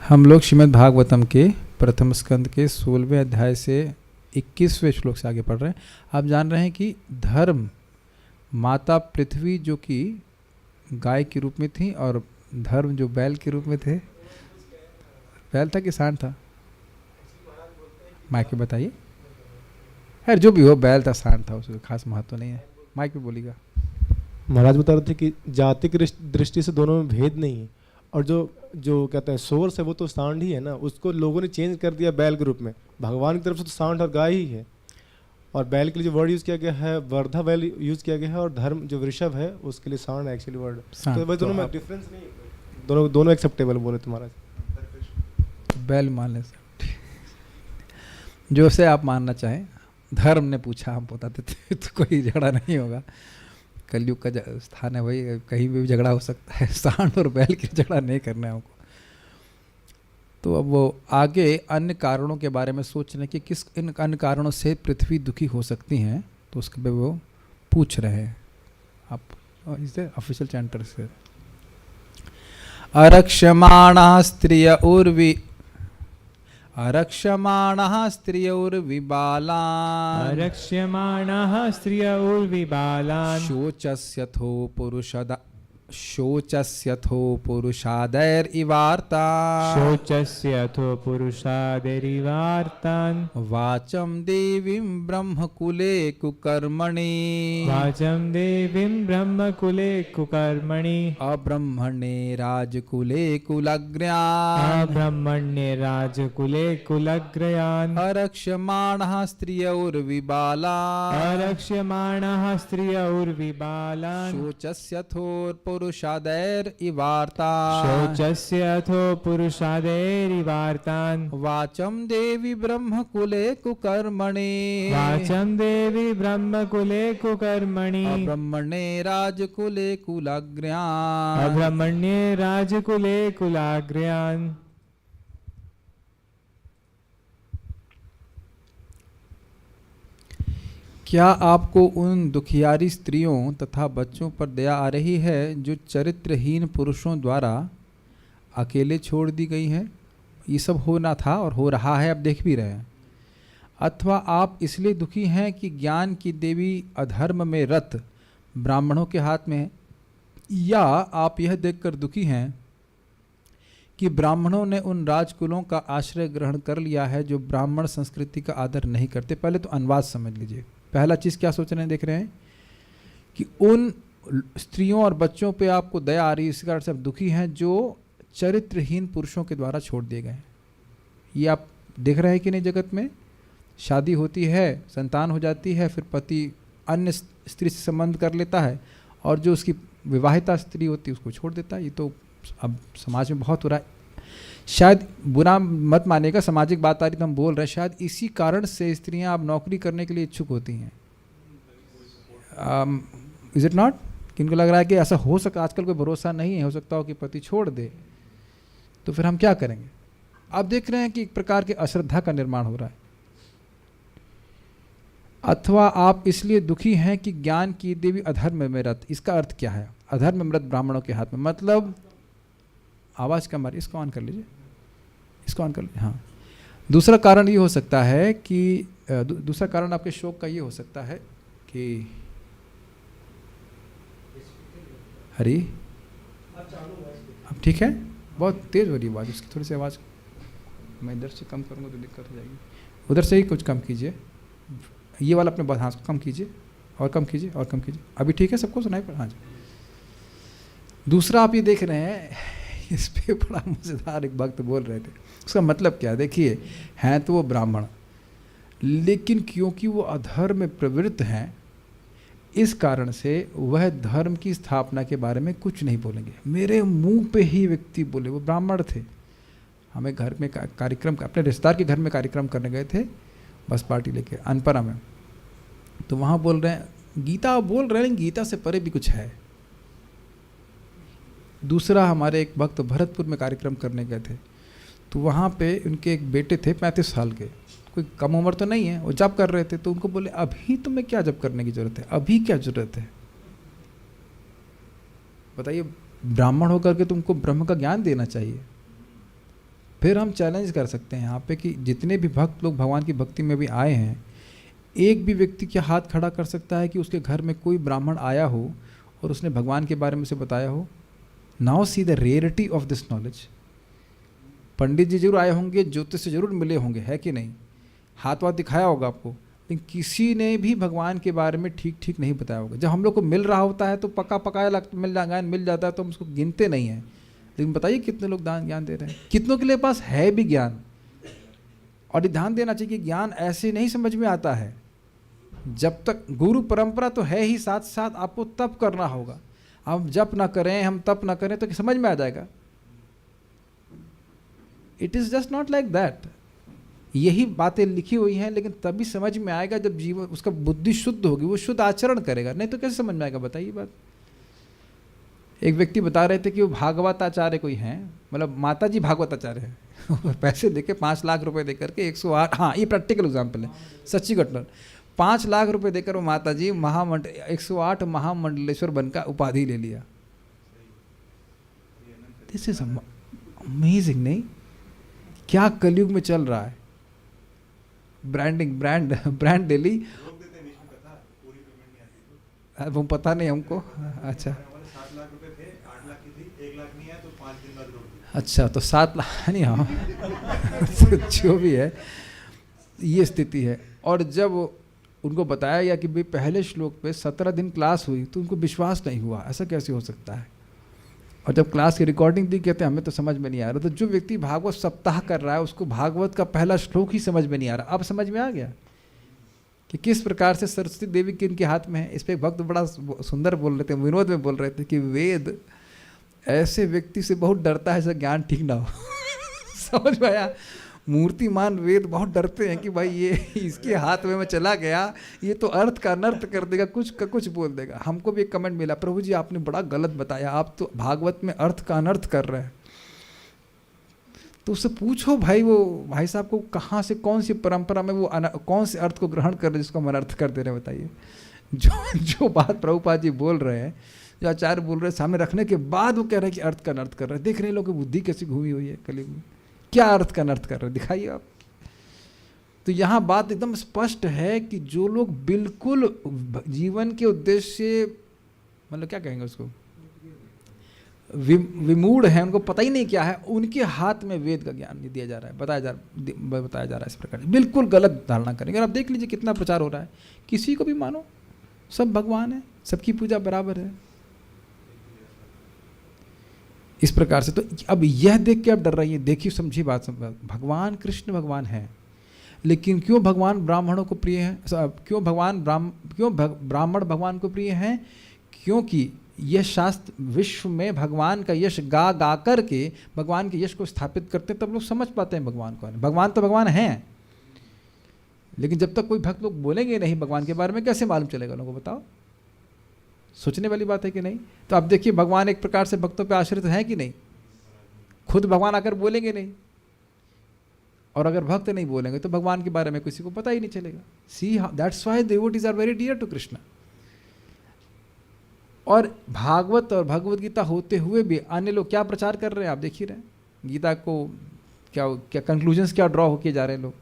हम लोग श्रीमद् भागवतम के प्रथम स्कंद के 16वें अध्याय से 21वें श्लोक से आगे पढ़ रहे हैं। आप जान रहे हैं कि धर्म माता पृथ्वी जो कि गाय के रूप में थी और धर्म जो बैल के रूप में थे। बैल था कि सांड था? माइक पे बताइए। खैर जो भी हो, बैल था सांड था, उसका खास महत्व नहीं है। माइक पे बोलिएगा। महाराज बता रहे थे कि जातिक दृष्टि से दोनों में भेद नहीं है, और जो कहते हैं सोर्स है वो तो सांड ही है ना, उसको लोगों ने चेंज कर दिया बैल के रूप में। भगवान की तरफ से तो सांड और गाय ही है, और बैल के लिए जो वर्ड यूज़ किया गया है वर्धा बैल यूज़ किया गया है, और धर्म जो वृषभ है उसके लिए सांड एक्चुअली वर्ड। तो भाई दोनों में डिफरेंस नहीं है, दोनों एक्सेप्टेबल बोले तुम्हारा। बैल मान ले जो से आप मानना चाहें। धर्म ने पूछा, हम बताते थे तो कोई झगड़ा नहीं होगा। कलयुग का स्थान है भाई, कहीं भी झगड़ा हो सकता है। सांड और बैल की झगड़ा नहीं करना है हमको। तो अब वो आगे अन्य कारणों के बारे में सोच रहे हैं कि किस इन अन्य कारणों से पृथ्वी दुखी हो सकती हैं, तो उसके पे वो पूछ रहे हैं। आप इसे ऑफिशियल चैंटर से अरक्षमाणः स्त्रियौर्विबालान् शोचस्यथो पुरुषादैरिवार्तान् वाचं देवीं ब्रह्मकुले कुकर्मणि अब्रह्मणे राजकुले अरक्ष्यमाणः स्त्रियौर्विबालान् शोचस्यथो पुरुषादैरिवार्तान् वाचं देवी ब्रह्मकुले कुकर्मणि अब्रह्मणे राजकुले कुलाग्र्यान्। क्या आपको उन दुखियारी स्त्रियों तथा बच्चों पर दया आ रही है जो चरित्रहीन पुरुषों द्वारा अकेले छोड़ दी गई हैं? ये सब होना था और हो रहा है, अब देख भी रहे हैं। अथवा आप इसलिए दुखी हैं कि ज्ञान की देवी अधर्म में रत ब्राह्मणों के हाथ में है, या आप यह देखकर दुखी हैं कि ब्राह्मणों ने उन राजकुलों का आश्रय ग्रहण कर लिया है जो ब्राह्मण संस्कृति का आदर नहीं करते। पहले तो अनुवाद समझ लीजिए। पहला चीज़ क्या सोच रहे हैं, देख रहे हैं कि उन स्त्रियों और बच्चों पे आपको दया आ रही है, इस कारण से आप दुखी हैं जो चरित्रहीन पुरुषों के द्वारा छोड़ दिए गए। ये आप देख रहे हैं कि नहीं? जगत में शादी होती है, संतान हो जाती है, फिर पति अन्य स्त्री से संबंध कर लेता है, और जो उसकी विवाहिता स्त्री होती है उसको छोड़ देता है। ये तो अब समाज में बहुत हो रहा है। शायद बुरा मत मानेगा, सामाजिक बात आ रही तो हम बोल रहे हैं। शायद इसी कारण से स्त्रियां अब नौकरी करने के लिए इच्छुक होती हैं। Is it not? किनको लग रहा है कि ऐसा हो सकता? आजकल कोई भरोसा नहीं है, हो सकता हो कि पति छोड़ दे, तो फिर हम क्या करेंगे? आप देख रहे हैं कि एक प्रकार की अश्रद्धा का निर्माण हो रहा है। अथवा आप इसलिए दुखी हैं कि ज्ञान की देवी अधर्म में रत। इसका अर्थ क्या है? अधर्म में रत ब्राह्मणों के हाथ में, मतलब आवाज़ कम आ रही, इसको ऑन कर लीजिए, इसको ऑन कर लीजिए। हाँ, दूसरा कारण ये हो सकता है कि दूसरा कारण आपके शोक का ये हो सकता है कि हरी अब ठीक है, बहुत तेज़ हो रही आवाज़, उसकी थोड़ी सी आवाज़ मैं इधर से कम करूँगा तो दिक्कत हो जाएगी। उधर से ही कुछ कम कीजिए, ये वाला अपने हाथ को कम कीजिए, और कम कीजिए, और कम कीजिए। अभी ठीक है? सबको सुनाई पड़ा? हाँ जी। दूसरा आप ये देख रहे हैं, इस पे बड़ा मज़ेदार एक भक्त बोल रहे थे। उसका मतलब क्या? देखिए, हैं तो वो ब्राह्मण, लेकिन क्योंकि वो अधर्म में प्रवृत्त हैं, इस कारण से वह धर्म की स्थापना के बारे में कुछ नहीं बोलेंगे। मेरे मुंह पे ही व्यक्ति बोले, वो ब्राह्मण थे, हमें घर में कार्यक्रम, अपने रिश्तेदार के घर में कार्यक्रम करने गए थे, बस पार्टी लेके अनपरा में, तो वहाँ बोल रहे हैं गीता बोल रहे हैं, गीता से परे भी कुछ है। दूसरा, हमारे एक भक्त भरतपुर में कार्यक्रम करने गए थे, तो वहाँ पे उनके एक बेटे थे 35 साल के, कोई कम उम्र तो नहीं है, वो जप कर रहे थे। तो उनको बोले अभी तुम्हें क्या जप करने की ज़रूरत है, अभी क्या ज़रूरत है? बताइए, ब्राह्मण होकर के तुमको ब्रह्म का ज्ञान देना चाहिए। फिर हम चैलेंज कर सकते हैं यहाँ पे कि जितने भी भक्त लोग भगवान की भक्ति में भी आए हैं, एक भी व्यक्ति क्या हाथ खड़ा कर सकता है कि उसके घर में कोई ब्राह्मण आया हो और उसने भगवान के बारे में से बताया हो? Now see the rarity of this knowledge. पंडित जी जरूर आए होंगे, ज्योतिष से जरूर मिले होंगे, है कि नहीं, हाथ वाथ दिखाया होगा आपको, लेकिन किसी ने भी भगवान के बारे में ठीक ठीक नहीं बताया होगा। जब हम लोग को मिल रहा होता है तो पका पकाया मिल जाता है तो हम उसको गिनते नहीं हैं। लेकिन बताइए कितने लोग ज्ञान दे रहे हैं, कितनों के लिए पास है भी ज्ञान। और ये ध्यान देना चाहिए कि ज्ञान ऐसे नहीं समझ में आता है, जब तक गुरु परंपरा तो है ही, साथ साथ आपको तप करना होगा। हम जप ना करें, हम तप ना करें तो समझ में आ जाएगा? It is just not like that. यही बातें लिखी हुई हैं, लेकिन तभी समझ में आएगा जब जीवन, उसका बुद्धि शुद्ध होगी, वो शुद्ध आचरण करेगा, नहीं तो कैसे समझ में आएगा? बताइए बात। एक व्यक्ति बता रहे थे कि वो भागवताचार्य कोई हैं, मतलब माता जी भागवताचार्य हैं पैसे देके 5 लाख रुपए देकर के 108, हाँ ये प्रैक्टिकल एग्जाम्पल है, सच्ची घटना। 5 लाख रुपए देकर वो माता जी 108 महामंडलेश्वर बन का उपाधि ले लिया। दिस इज अमेजिंग, नहीं? क्या कलयुग में चल रहा है। ब्रांडिंग, ब्रांड डेली, वो पता नहीं हमको। अच्छा अच्छा, तो 7 लाख नहीं, हाँ तो जो भी है ये स्थिति है। और जब उनको बताया गया कि भाई पहले श्लोक पे 17 दिन क्लास हुई, तो उनको विश्वास नहीं हुआ, ऐसा कैसे हो सकता है। और जब क्लास की रिकॉर्डिंग दी, कहते हैं हमें तो समझ में नहीं आ रहा। तो जो व्यक्ति भागवत सप्ताह कर रहा है, उसको भागवत का पहला श्लोक ही समझ में नहीं आ रहा। अब समझ में आ गया कि किस प्रकार से सरस्वती देवी के इनके हाथ में है। इस पर एक भक्त बड़ा सुंदर बोल रहे थे, विनोद में बोल रहे थे कि वेद ऐसे व्यक्ति से बहुत डरता है जिसका ज्ञान ठीक ना हो समझ में आया? मूर्तिमान वेद बहुत डरते हैं कि भाई ये इसके हाथ में मैं चला गया, ये तो अर्थ का अनर्थ कर देगा, कुछ का कुछ बोल देगा। हमको भी एक कमेंट मिला, प्रभु जी आपने बड़ा गलत बताया, आप तो भागवत में अर्थ का अनर्थ कर रहे हैं। तो उससे पूछो भाई, वो भाई साहब को कहाँ से, कौन सी परंपरा में वो कौन से अर्थ को ग्रहण कर रहे जिसको हम अनर्थ कर दे रहे हैं? बताइए। जो बात प्रभुपाद जी बोल रहे हैं, जो आचार्य बोल रहे हैं, सामने रखने के बाद वो कह रहे हैं कि अर्थ का अनर्थ कर रहे हैं। देख रहे हैं लोगों की बुद्धि कैसी घूमी हुई है कलयुग में, क्या अर्थ का अनर्थ कर रहे हैं, दिखाइए आप। तो यहाँ बात एकदम स्पष्ट है कि जो लोग बिल्कुल जीवन के उद्देश्य से, मतलब क्या कहेंगे उसको, विमूढ़ है, उनको पता ही नहीं क्या है, उनके हाथ में वेद का ज्ञान नहीं दिया जा रहा है, बताया जा रहा है इस प्रकार। बिल्कुल गलत धारणा करेंगे। और आप देख लीजिए कितना प्रचार हो रहा है, किसी को भी मानो, सब भगवान है, सबकी पूजा बराबर है, इस प्रकार से। तो अब यह देख के आप डर रही है, देखिए समझिए बात, भगवान कृष्ण भगवान है, लेकिन क्यों भगवान ब्राह्मणों को प्रिय हैं? क्यों ब्राह्मण भगवान को प्रिय हैं? क्योंकि यह शास्त्र विश्व में भगवान का यश गा कर के भगवान के यश को स्थापित करते हैं, तब लोग समझ पाते हैं भगवान को। भगवान तो भगवान हैं, लेकिन जब तक कोई भक्त लोग बोलेंगे नहीं भगवान के बारे में, कैसे मालूम चलेगा लोगों को? बताओ, सोचने वाली बात है कि नहीं? तो आप देखिए, भगवान एक प्रकार से भक्तों पे आश्रित है कि नहीं? खुद भगवान आकर बोलेंगे नहीं, और अगर भक्त नहीं बोलेंगे तो भगवान के बारे में किसी को पता ही नहीं चलेगा। See, that's why devotees are very dear to Krishna. और भागवत और भगवत गीता होते हुए भी अन्य लोग क्या प्रचार कर रहे हैं, आप देख ही रहे हैं। गीता को क्या कंक्लूजन्स क्या ड्रॉ होके जा रहे हैं लोग,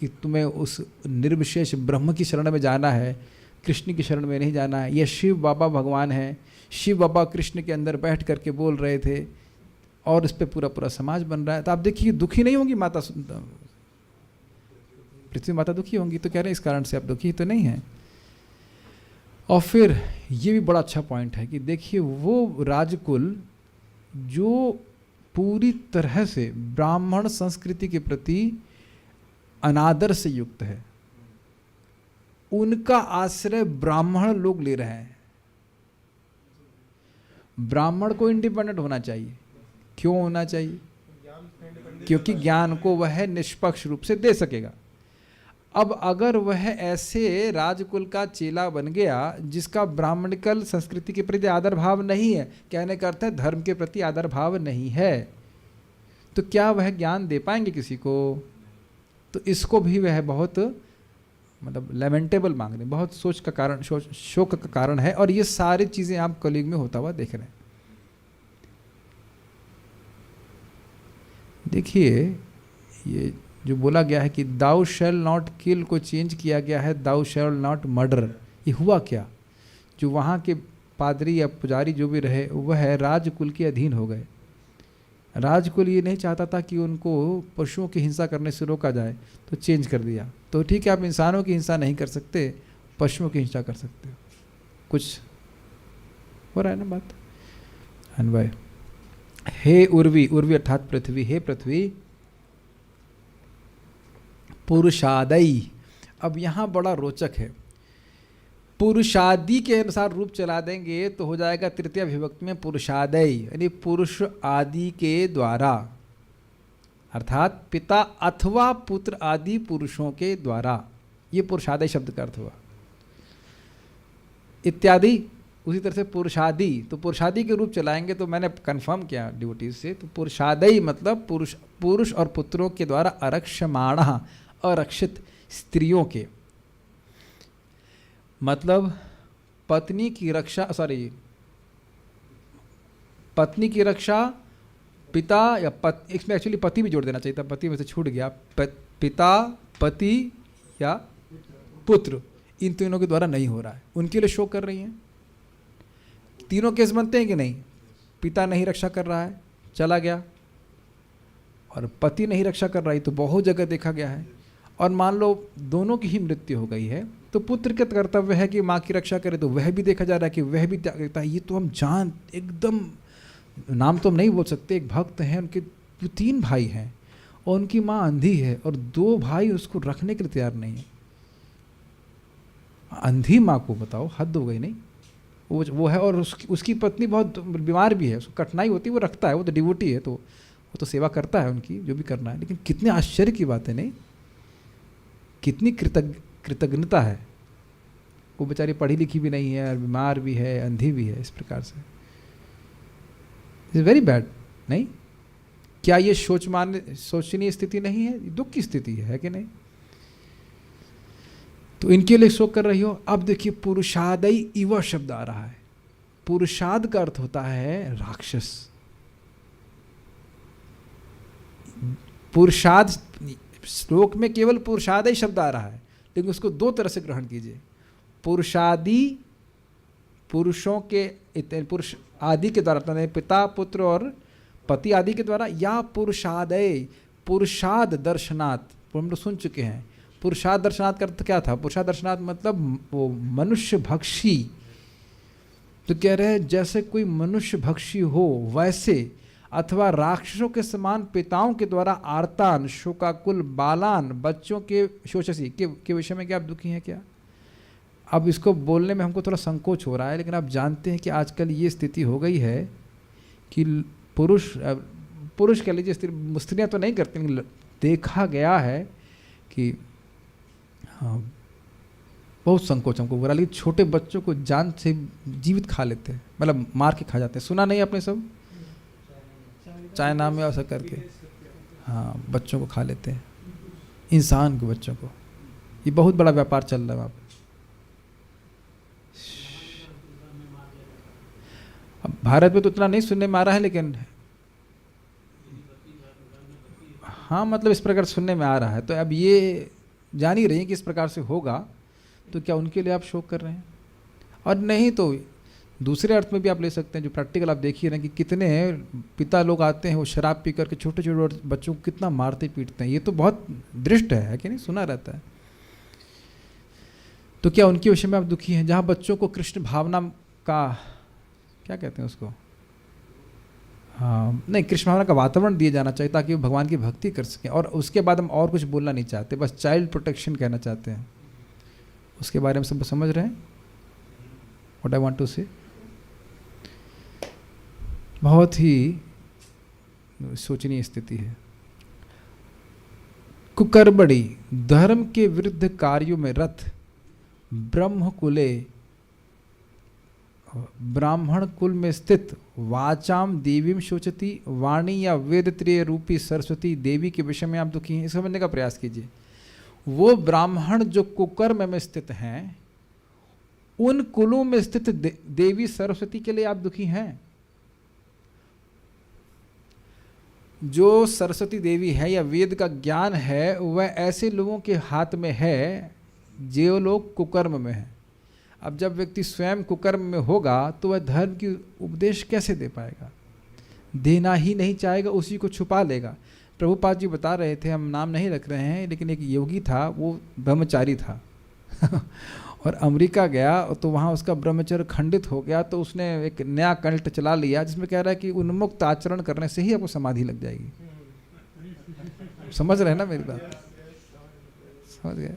कि तुम्हें उस निर्विशेष ब्रह्म की शरण में जाना है, कृष्ण की शरण में नहीं जाना है। यह शिव बाबा भगवान है, शिव बाबा कृष्ण के अंदर बैठ करके बोल रहे थे, और इस पर पूरा समाज बन रहा है। तो आप देखिए, दुखी नहीं होंगी माता, पृथ्वी माता दुखी होंगी, तो कह रहे हैं इस कारण से आप दुखी तो नहीं हैं। और फिर ये भी बड़ा अच्छा पॉइंट है कि देखिए, वो राजकुल जो पूरी तरह से ब्राह्मण संस्कृति के प्रति अनादर से युक्त है, उनका आश्रय ब्राह्मण लोग ले रहे हैं। ब्राह्मण को इंडिपेंडेंट होना चाहिए। क्यों होना चाहिए? क्योंकि ज्ञान को वह निष्पक्ष रूप से दे सकेगा। अब अगर वह ऐसे राजकुल का चेला बन गया जिसका ब्राह्मणिकल संस्कृति के प्रति आदर भाव नहीं है, कहने का अर्थ है धर्म के प्रति आदर भाव नहीं है, तो क्या वह ज्ञान दे पाएंगे किसी को? तो इसको भी वह बहुत मतलब लेमेंटेबल मांग रहे हैं, बहुत सोच का कारण, शोक का कारण है। और ये सारी चीज़ें आप कलयुग में होता हुआ देख रहे हैं। देखिए, ये जो बोला गया है कि दाउ शैल नॉट किल को चेंज किया गया है दाउ शैल नॉट मर्डर, ये हुआ क्या? जो वहाँ के पादरी या पुजारी जो भी रहे वह राजकुल के अधीन हो गए। राजकुल ये नहीं चाहता था कि उनको पशुओं की हिंसा करने से रोका जाए, तो चेंज कर दिया। तो ठीक है, आप इंसानों की हिंसा नहीं कर सकते, पशुओं की हिंसा कर सकते हो। कुछ हो रहा है ना बात? अन्वय, हे उर्वी, उर्वी अर्थात पृथ्वी, हे पृथ्वी पुरुषादई। अब यहाँ बड़ा रोचक है, पुरुषादि के अनुसार रूप चला देंगे तो हो जाएगा तृतीय विभक्ति में पुरुषादय, यानी पुरुष आदि के द्वारा, अर्थात पिता अथवा पुत्र आदि पुरुषों के द्वारा, ये पुरुषादय शब्द का अर्थ हुआ। इत्यादि उसी तरह से पुरुषादि, तो पुरुषादि के रूप चलाएंगे तो मैंने कंफर्म किया डिवोटीज से, तो पुरुषादय मतलब पुरुष और पुत्रों के द्वारा अरक्षमाण, अरक्षित स्त्रियों के, मतलब पत्नी की रक्षा, पत्नी की रक्षा पिता या इसमें एक्चुअली पति भी जोड़ देना चाहिए था, पति में से छूट गया, पिता, पति या पुत्र, इन तीनों के द्वारा नहीं हो रहा है, उनके लिए शोक कर रही हैं। तीनों केस बनते हैं कि नहीं? पिता नहीं रक्षा कर रहा है, चला गया, और पति नहीं रक्षा कर रहा है, तो बहुत जगह देखा गया है। और मान लो दोनों की ही मृत्यु हो गई है, तो पुत्र का कर्तव्य है कि माँ की रक्षा करे, तो वह भी देखा जा रहा है कि वह भी त्याग देता है। ये तो हम जान, एकदम नाम तो हम नहीं बोल सकते, एक भक्त हैं, उनके 3 भाई हैं और उनकी माँ अंधी है और 2 भाई उसको रखने के लिए तैयार नहीं है। अंधी माँ को बताओ, हद हो गई नहीं? वो है, और उसकी पत्नी बहुत बीमार भी है, उसको कठिनाई होती है, वो रखता है, वो तो डिवोटी है, तो वो तो सेवा करता है उनकी, जो भी करना है। लेकिन कितने आश्चर्य की बात है नहीं, कितनी कृतज्ञता है। वो बेचारी पढ़ी लिखी भी नहीं है, बीमार भी है, अंधी भी है, इस प्रकार से इट्स वेरी बैड। नहीं, क्या ये सोचनीय स्थिति नहीं है? दुख की स्थिति है कि नहीं? तो इनके लिए शोक कर रही हो। अब देखिए, पुरुषादय इव शब्द आ रहा है। पुरुषाद का अर्थ होता है राक्षस। पुरुषाद श्लोक में केवल पुरुषादय शब्द आ रहा है, लेकिन उसको 2 तरह से ग्रहण कीजिए। पुरुषादि, पुरुषों के, पुरुष आदि के द्वारा, पिता, पुत्र और पति आदि के द्वारा, या पुरुषादय, पुरुषाद दर्शनात्, हम लोग सुन चुके हैं। पुरुषाद दर्शनात् का अर्थ क्या था? पुरुषाद दर्शनात् मतलब वो मनुष्य भक्षी। तो कह रहे हैं जैसे कोई मनुष्य भक्षी हो वैसे, अथवा राक्षसों के समान पिताओं के द्वारा आर्तान, शोकाकुल बालान, बच्चों के शोषसी के विषय में क्या आप दुखी हैं क्या? अब इसको बोलने में हमको थोड़ा संकोच हो रहा है, लेकिन आप जानते हैं कि आजकल ये स्थिति हो गई है कि पुरुष कह लीजिए, स्त्रियाँ तो नहीं करती, लेकिन देखा गया है कि हाँ, बहुत संकोच हमको हो रहा है, लेकिन छोटे बच्चों को जान से जीवित खा लेते हैं, मतलब मार के खा जाते हैं। सुना नहीं आपने सब? चाइना में ऐसा करके, हाँ, बच्चों को खा लेते हैं, इंसान को, बच्चों को। ये बहुत बड़ा व्यापार चल रहा है वहाँ पे। अब भारत में तो उतना नहीं सुनने में आ रहा है, लेकिन हाँ, मतलब इस प्रकार सुनने में आ रहा है। तो अब ये जान ही रही हैं कि इस प्रकार से होगा, तो क्या उनके लिए आप शोक कर रहे हैं? और नहीं तो दूसरे अर्थ में भी आप ले सकते हैं, जो प्रैक्टिकल आप देखिए ना, कि कितने पिता लोग आते हैं, वो शराब पी करके छोटे छोटे बच्चों को कितना मारते पीटते हैं। ये तो बहुत दृष्ट है कि नहीं? सुना रहता है। तो क्या उनके विषय में आप दुखी हैं? जहाँ बच्चों को कृष्ण भावना का, क्या कहते हैं उसको, हाँ नहीं, कृष्ण भावना का वातावरण दिया जाना चाहिए ताकि वो भगवान की भक्ति कर सकें। और उसके बाद हम और कुछ बोलना नहीं चाहते, बस चाइल्ड प्रोटेक्शन कहना चाहते हैं। उसके बारे में सब समझ रहे हैं व्हाट आई वांट टू से? बहुत ही सोचनीय स्थिति है। कुकर्बड़ी, धर्म के विरुद्ध कार्यों में रत, ब्रह्मकुले, ब्राह्मण कुल में स्थित, वाचाम देवीम शोचती, वाणी या वेद त्रय रूपी सरस्वती देवी के विषय में आप दुखी हैं। समझने का प्रयास कीजिए। वो ब्राह्मण जो कुकर्म में स्थित हैं, उन कुलों में स्थित देवी सरस्वती के लिए आप दुखी हैं। जो सरस्वती देवी है या वेद का ज्ञान है वह ऐसे लोगों के हाथ में है जो लोग कुकर्म में हैं। अब जब व्यक्ति स्वयं कुकर्म में होगा तो वह धर्म की उपदेश कैसे दे पाएगा? देना ही नहीं चाहेगा, उसी को छुपा लेगा। प्रभुपाद जी बता रहे थे, हम नाम नहीं रख रहे हैं, लेकिन एक योगी था, वो ब्रह्मचारी था और अमेरिका गया तो वहाँ उसका ब्रह्मचर्य खंडित हो गया, तो उसने एक नया कल्ट चला लिया जिसमें कह रहा है कि उन्मुक्त आचरण करने से ही आपको समाधि लग जाएगी। समझ रहे हैं ना मेरी बात? समझ गए?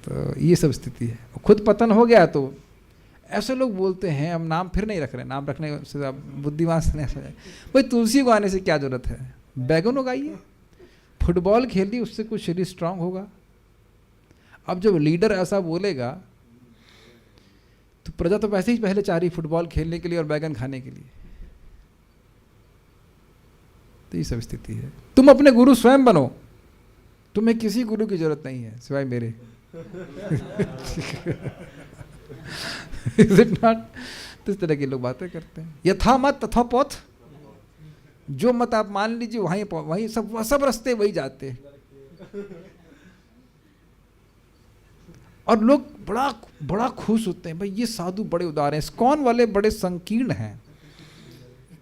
तो ये सब स्थिति है। खुद पतन हो गया तो ऐसे लोग बोलते हैं, हम नाम फिर नहीं रख रहे, नाम रखने से आप बुद्धिमान से नहीं समझे। भाई तुलसी को आने से क्या जरूरत है? बैगन उगाइए, फुटबॉल खेलिए, उससे कुछ शरीर स्ट्रांग होगा। अब जब लीडर ऐसा बोलेगा तो प्रजा तो वैसे ही पहले चाह रही फुटबॉल खेलने के लिए और बैगन खाने के लिए। तो ये सब स्थिति है। तुम अपने गुरु स्वयं बनो, तुम्हें किसी गुरु की जरूरत नहीं है सिवाय मेरे। Is it not? तो इस तरह के लोग बातें करते हैं। यथा मत तथा पथ, जो मत आप मान लीजिए वहीं सब रास्ते वही जाते हैं। और लोग बड़ा खुश होते हैं, भाई ये साधु बड़े उदार हैं, इस्कॉन वाले बड़े संकीर्ण हैं,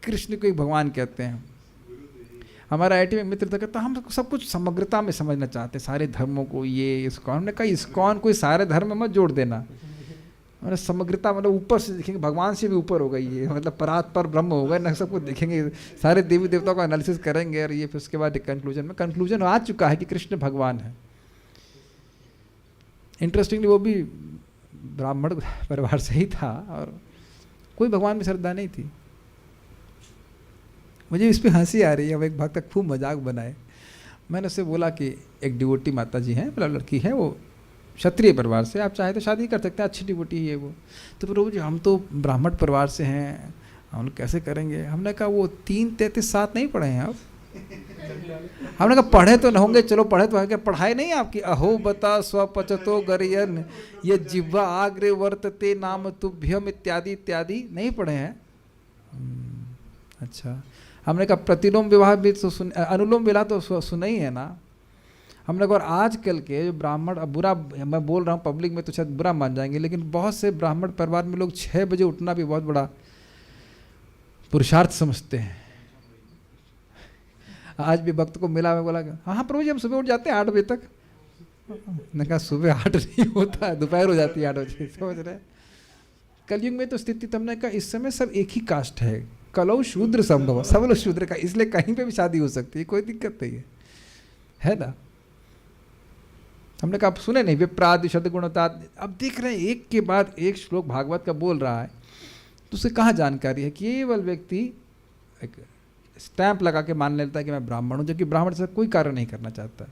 कृष्ण को एक भगवान कहते हैं। हमारा आईटी में मित्र था, कहता हम सब कुछ समग्रता में समझना चाहते हैं, सारे धर्मों को। ये इस्कॉन, हमने कहा इस्कॉन कोई सारे धर्म में मत जोड़ देना, मतलब समग्रता, मतलब ऊपर से देखेंगे, भगवान से भी ऊपर होगा ये, मतलब परात पर ब्रह्म होगा ना, सब कुछ देखेंगे, सारे देवी देवताओं का एनालिसिस करेंगे और ये फिर उसके बाद कंक्लूजन आ चुका है कि कृष्ण भगवान है। इंटरेस्टिंगली वो भी ब्राह्मण परिवार से ही था और कोई भगवान में श्रद्धा नहीं थी। मुझे इस पर हंसी आ रही है। अब एक भक्त खूब मजाक बनाए। मैंने उससे बोला कि एक डिवोटी माता जी हैं, मतलब लड़की है, वो क्षत्रिय परिवार से, आप चाहे तो शादी कर सकते हैं, अच्छी डिवोटी है वो। तो प्रभु जी हम तो ब्राह्मण परिवार से हैं, हम लोग कैसे करेंगे? हमने कहा वो 3-33-7 नहीं पढ़े हैं आप। हमने कहा पढ़े तो न होंगे, चलो पढ़े तो है, क्या पढ़ाई नहीं आपकी? अहो बता स्वपचतो गरियन ये जिह्वा आग्रे वर्तते नाम तुभ्यम इत्यादि इत्यादि नहीं पढ़े हैं। अच्छा। हमने कहा प्रतिलोम विवाह भी तो अनुलोम विवाह तो सुना ही है ना। हमने कहा आजकल के जो ब्राह्मण, अब बुरा मैं बोल रहा हूँ पब्लिक में तो शायद बुरा मान जाएंगे, लेकिन बहुत से ब्राह्मण परिवार में लोग 6 बजे उठना भी बहुत बड़ा पुरुषार्थ समझते हैं। आज भी भक्त को मिला, मैं बोला हाँ प्रभु जी हम सुबह उठ जाते हैं 8 बजे तक। मैंने कहा सुबह 8 नहीं होता, दोपहर हो जाती है 8 बजे। समझ रहे? कलयुग में तो स्थिति, तुमने कहा इस समय सब एक ही कास्ट है, कलौ शूद्र संभव, सब लोग शूद्र का, इसलिए कहीं पे भी शादी हो सकती है, कोई दिक्कत नहीं है ना। हमने कहा सुने नहीं विप्रादि सद्गुणता। अब देख रहे हैं एक के बाद एक श्लोक भागवत का बोल रहा है, तो उसे कहाँ जानकारी है? केवल व्यक्ति एक स्टैंप लगा के मान लेता है कि मैं ब्राह्मण हूँ, जबकि ब्राह्मण से कोई कार्य नहीं करना चाहता।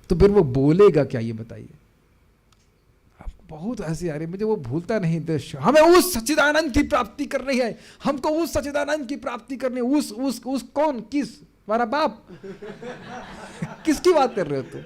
तो फिर वो बोलेगा क्या, ये बताइए? आपको बहुत हंसी आ रही है, मुझे वो भूलता नहीं दृश्य। हमें उस सच्चिदानंद की प्राप्ति करनी है, हमको उस सच्चिदानंद की प्राप्ति करनी है। उस कौन? किस? हमारा बाप? किसकी बात कर रहे हो तुम?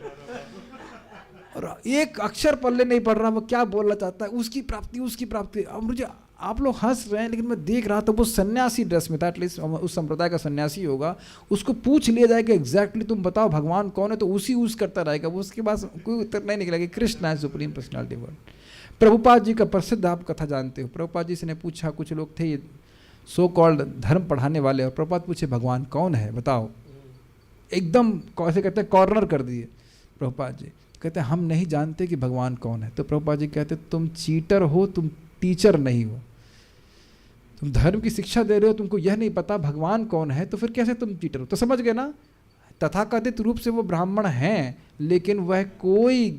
और एक अक्षर पल्ले नहीं पड़ रहा, वो क्या बोलना चाहता है? उसकी प्राप्ति। अब मुझे आप लोग हंस रहे हैं, लेकिन मैं देख रहा था वो सन्यासी ड्रेस में था, एटलीस्ट उस संप्रदाय का सन्यासी होगा। उसको पूछ लिया जाए कि एग्जैक्टली तुम बताओ भगवान कौन है, तो उसी यूज करता रहेगा वो, उसके पास कोई उत्तर नहीं निकलेगा। कृष्ण है supreme personality world. Prabhupada ji का प्रसिद्ध आप कथा जानते हो। प्रभुपाद जी से ने पूछा, कुछ लोग थे ये सो कॉल्ड धर्म पढ़ाने वाले, और प्रभुपाद पूछे भगवान कौन है बताओ। एकदम कैसे कहते हैं, कॉर्नर कर दिए प्रभुपाद जी। कहते हैं हम नहीं जानते कि भगवान कौन है। तो प्रभुपाद जी कहते तुम चीटर हो, तुम टीचर नहीं हो। तुम धर्म की शिक्षा दे रहे हो, तुमको यह नहीं पता भगवान कौन है, तो फिर कैसे तुम चीटर हो? तो समझ गए ना, तथाकथित रूप से वो ब्राह्मण हैं, लेकिन वह कोई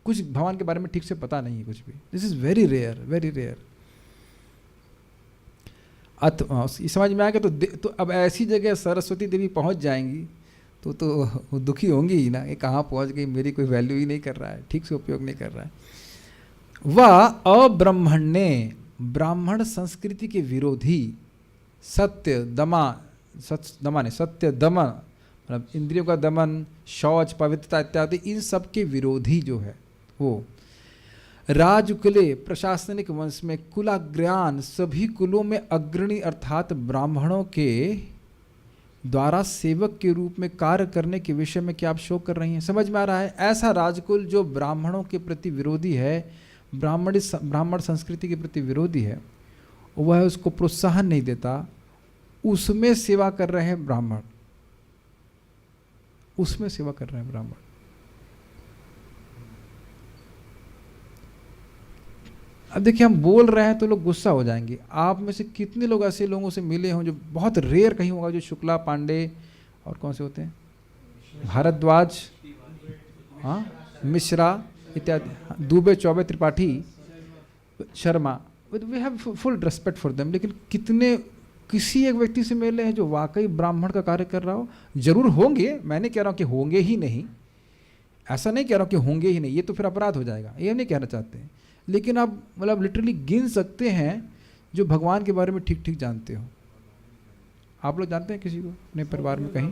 कुछ भगवान के बारे में ठीक से पता नहीं है कुछ भी। This is very rare, very rare. समझ में आ गया? तो अब ऐसी जगह सरस्वती देवी पहुंच जाएंगी तो दुखी होंगी ही ना, ये कहाँ पहुंच गई, मेरी कोई वैल्यू ही नहीं कर रहा है, ठीक से उपयोग नहीं कर रहा है। वह अब्रह्मण्य, ब्राह्मण संस्कृति के विरोधी, सत्य दमन, मतलब इंद्रियों का दमन, शौच, पवित्रता इत्यादि, इन सब के विरोधी जो है वो राजकुले प्रशासनिक वंश में कुलाग्रयान सभी कुलों में अग्रणी अर्थात ब्राह्मणों के द्वारा सेवक के रूप में कार्य करने के विषय में क्या आप शोक कर रही हैं? समझ में आ रहा है? ऐसा राजकुल जो ब्राह्मणों के प्रति विरोधी है, ब्राह्मण संस्कृति के प्रति विरोधी है, वह उसको प्रोत्साहन नहीं देता, उसमें सेवा कर रहे हैं ब्राह्मण, उसमें सेवा कर रहे हैं ब्राह्मण। अब देखिए, हम बोल रहे हैं तो लोग गुस्सा हो जाएंगे। आप में से कितने लोग ऐसे लोगों से मिले हों, जो बहुत रेयर कहीं होगा, जो शुक्ला, पांडे और कौन से होते हैं, भारद्वाज, हाँ, मिश्रा इत्यादि, Dubey, Chaubey, Tripathi, Sharma, we have full respect for them. लेकिन कितने किसी एक व्यक्ति से मिले हैं जो वाकई ब्राह्मण का कार्य कर रहा हो? जरूर होंगे, मैं नहीं कह रहा हूँ कि होंगे ही नहीं, ऐसा नहीं कह रहा हूँ कि होंगे ही नहीं, ये तो फिर अपराध हो जाएगा, ये हम नहीं कहना चाहते हैं। लेकिन आप मतलब लिटरली गिन सकते हैं जो भगवान के बारे में ठीक ठीक जानते हो। आप लोग जानते हैं किसी को अपने परिवार में कहीं?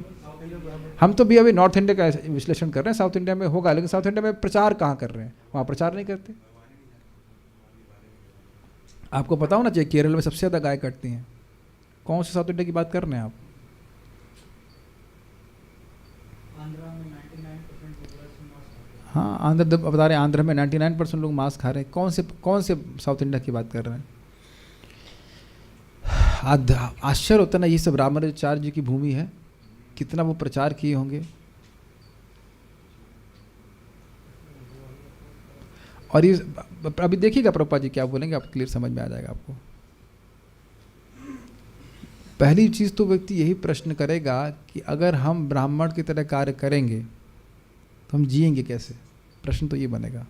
हम तो भी अभी नॉर्थ इंडिया का विश्लेषण कर रहे हैं, साउथ इंडिया में होगा, लेकिन साउथ इंडिया में प्रचार कहाँ कर रहे हैं? वहाँ प्रचार नहीं करते। आपको पता होना चाहिए केरल में सबसे ज़्यादा गाय कटती हैं। कौन से साउथ इंडिया की बात कर रहे हैं आप? हाँ, आंध्र बता रहे हैं, आंध्र में 99% लोग मांस खा रहे हैं। कौन से साउथ इंडिया की बात कर रहे हैं? आश्चर्य होता ना, ये सब रामानुजाचार्य जी की भूमि है, कितना वो प्रचार किए होंगे। और ये अभी देखिएगा प्रभुपाद जी क्या बोलेंगे, आपको क्लियर समझ में आ जाएगा आपको। पहली चीज तो व्यक्ति यही प्रश्न करेगा कि अगर हम ब्राह्मण की तरह कार्य करेंगे तो हम जिएंगे कैसे? प्रश्न तो ये बनेगा।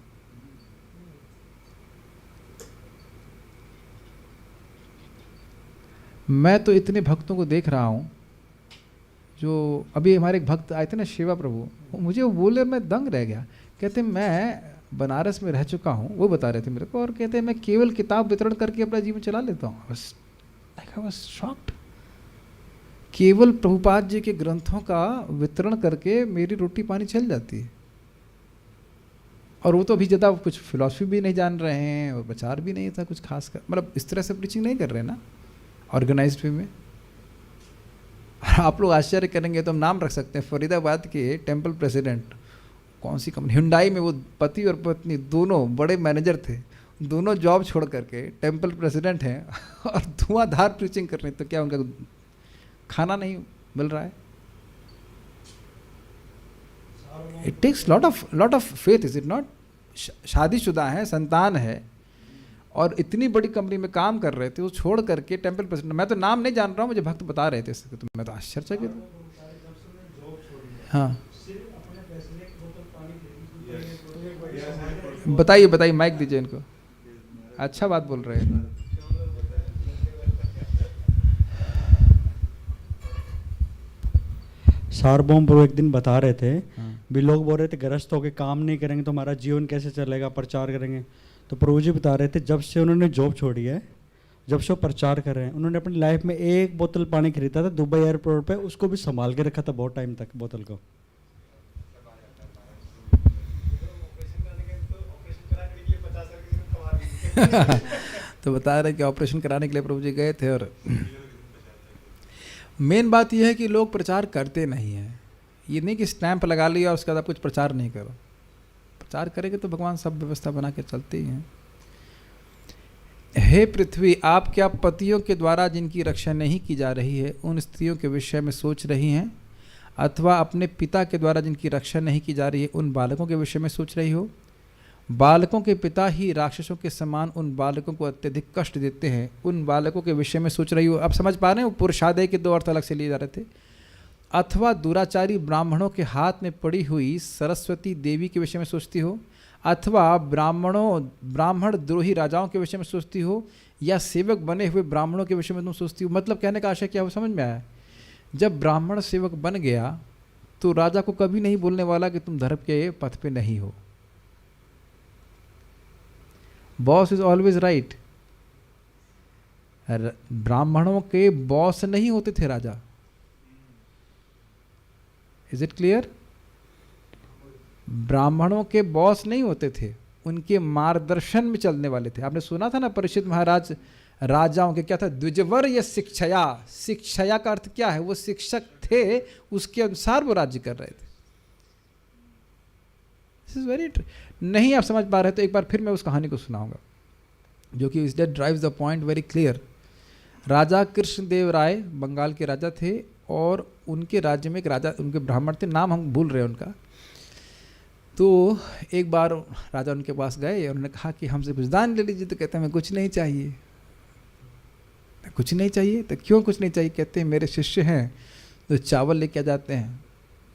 मैं तो इतने भक्तों को देख रहा हूं, जो अभी हमारे एक भक्त आए थे ना, शिवा प्रभु, मुझे वो बोले, मैं दंग रह गया। कहते मैं बनारस में रह चुका हूं, वो बता रहे थे मेरे को, और कहते मैं केवल किताब वितरण करके अपना जीवन चला लेता हूँ। I was shocked. केवल प्रभुपाद जी के ग्रंथों का वितरण करके मेरी रोटी पानी चल जाती है। और वो तो अभी ज़्यादा कुछ फिलॉसफी भी नहीं जान रहे हैं और प्रचार भी नहीं था कुछ खास कर, मतलब इस तरह से प्रीचिंग नहीं कर रहे हैं ना ऑर्गेनाइज्ड वे में। आप लोग आश्चर्य करेंगे तो हम नाम रख सकते हैं, फरीदाबाद के टेम्पल प्रेसिडेंट, कौन सी कंपनी, हुंडई में वो पति और पत्नी दोनों बड़े मैनेजर थे, दोनों जॉब छोड़ करके टेम्पल प्रेसिडेंट हैं और धुआंधार प्रीचिंग कर रहे हैं। तो क्या उनका खाना नहीं मिल रहा है? It takes lot of faith, is it not? शादीशुदा है, संतान है, और इतनी बड़ी कंपनी में काम कर रहे थे, वो छोड़ करके टेम्पल प्रेसिडेंट, मैं तो नाम नहीं जान रहा हूँ, मुझे भक्त बता रहे थे इसके, तो मैं तो आश्चर्यचकित। हाँ बताइए बताइए, माइक दीजिए इनको, अच्छा बात बोल रहे हैं। सार्वभौम प्रभु एक दिन बता रहे थे, भी लोग बोल रहे थे गृहस्थ होकर काम नहीं करेंगे तो हमारा जीवन कैसे चलेगा, प्रचार करेंगे। तो प्रभु जी बता रहे थे जब से उन्होंने जॉब छोड़ी है, जब से वो प्रचार कर रहे हैं, उन्होंने अपनी लाइफ में एक बोतल पानी खरीदा था दुबई एयरपोर्ट पे, उसको भी संभाल के रखा था बहुत टाइम तक बोतल को। तो बता रहे कि ऑपरेशन कराने के लिए प्रभु जी गए थे। और मेन बात यह है कि लोग प्रचार करते नहीं हैं। ये नहीं कि स्टैंप लगा लिया और उसके बाद आप कुछ प्रचार नहीं करो। प्रचार करेंगे तो भगवान सब व्यवस्था बना के चलते ही हैं। हे पृथ्वी, आप क्या पतियों के द्वारा जिनकी रक्षा नहीं की जा रही है उन स्त्रियों के विषय में सोच रही हैं, अथवा अपने पिता के द्वारा जिनकी रक्षा नहीं की जा रही है उन बालकों के विषय में सोच रही हो? बालकों के पिता ही राक्षसों के समान उन बालकों को अत्यधिक कष्ट देते हैं, उन बालकों के विषय में सोच रही हो? अब समझ पा रहे हैं, वो पुरुषादय के दो अर्थ अलग से लिए जा रहे थे। अथवा दुराचारी ब्राह्मणों के हाथ में पड़ी हुई सरस्वती देवी के विषय में सोचती हो, अथवा ब्राह्मण द्रोही राजाओं के विषय में सोचती हो, या सेवक बने हुए ब्राह्मणों के विषय में तुम सोचती हो? मतलब कहने का आशय क्या हो, समझ में आया? जब ब्राह्मण सेवक बन गया तो राजा को कभी नहीं बोलने वाला कि तुम धर्म के पथ पे नहीं हो। Boss is always right. ब्राह्मणों के बॉस नहीं होते थे राजा। Is it clear? ब्राह्मणों के बॉस नहीं होते थे, उनके मार्गदर्शन में चलने वाले थे। आपने सुना था ना परीक्षित महाराज राजाओं के क्या था, द्विजवर या शिक्षया। शिक्षया का अर्थ क्या है, वो शिक्षक थे, उसके अनुसार वो राज्य कर रहे थे। दिस इज वेरी नहीं आप समझ पा रहे तो एक बार फिर मैं उस कहानी को सुनाऊंगा, जो कि that drives the point very clear. राजा कृष्णदेव राय बंगाल के राजा थे, और उनके राज्य में एक राजा, उनके ब्राह्मण थे, नाम हम भूल रहे हैं उनका। तो एक बार राजा उनके पास गए और उन्होंने कहा कि हमसे कुछ दान ले लीजिए। तो कहते हैं हमें कुछ नहीं चाहिए। कुछ नहीं चाहिए? तो क्यों कुछ नहीं चाहिए? कहते हैं मेरे शिष्य हैं तो चावल लेके आ जाते हैं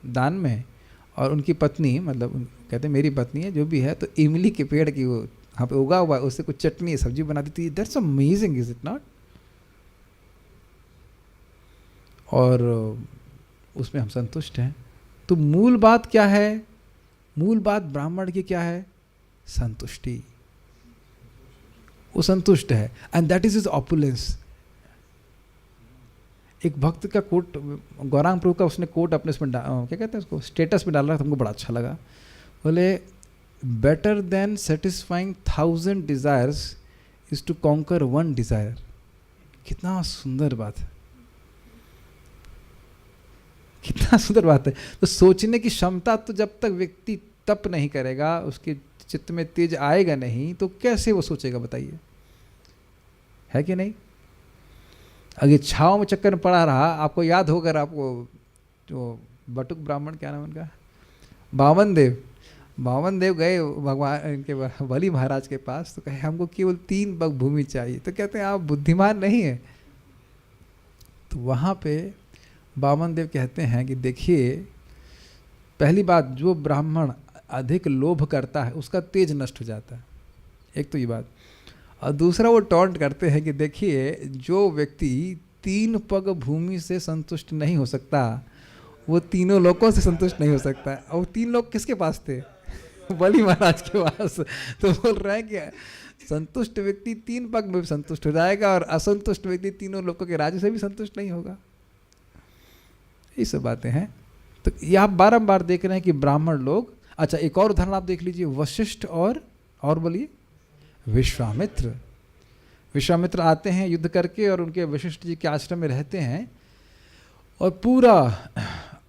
दान में, और उनकी पत्नी, मतलब कहते हैं मेरी पत्नी है जो भी है, तो इमली के पेड़ की वो यहाँ पे उगा हुआ है, उससे कुछ चटनी सब्जी बना देती है। That's amazing, is it not? और उसमें हम संतुष्ट हैं। तो मूल बात क्या है? मूल बात ब्राह्मण की क्या है? संतुष्टि। वो संतुष्ट है, and that is his opulence. एक भक्त का कोट, गौरांग प्रभु का उसने कोट अपने उसमें क्या कहते हैं उसको, स्टेटस में डाल रहा था, हमको बड़ा अच्छा लगा। बोले better than satisfying 1000 desires is to conquer 1 desire. कितना सुंदर बात है, कितना सुंदर बात है। तो सोचने की क्षमता, तो जब तक व्यक्ति तप नहीं करेगा, उसके चित्त में तेज आएगा नहीं, तो कैसे वो सोचेगा बताइए, है कि नहीं? अगर छाव में चक्कर में पड़ा रहा, आपको याद होगा, आपको जो बटुक ब्राह्मण, क्या नाम उनका, बावन देव गए भगवान इनके बलि महाराज के पास, तो कहे हमको केवल 3 बग भूमि चाहिए। तो कहते हैं आप बुद्धिमान नहीं है। तो वहाँ पे बामन देव कहते हैं कि देखिए, पहली बात, जो ब्राह्मण अधिक लोभ करता है उसका तेज नष्ट हो जाता है, एक तो ये बात। और दूसरा वो टॉन्ट करते हैं कि देखिए, जो व्यक्ति 3 पग भूमि से संतुष्ट नहीं हो सकता, वो तीनों लोगों से संतुष्ट नहीं हो सकता। और 3 लोग किसके पास थे? बलि महाराज के पास। तो बोल रहे हैं कि संतुष्ट व्यक्ति 3 पग में भी संतुष्ट हो जाएगा, और असंतुष्ट व्यक्ति तीनों लोगों के राज्य से भी संतुष्ट नहीं होगा। ये सब बातें हैं। तो ये आप बारंबार देख रहे हैं कि ब्राह्मण लोग। अच्छा, एक और उदाहरण आप देख लीजिए, वशिष्ठ और बोलिए विश्वामित्र। विश्वामित्र आते हैं युद्ध करके, और उनके वशिष्ठ जी के आश्रम में रहते हैं, और पूरा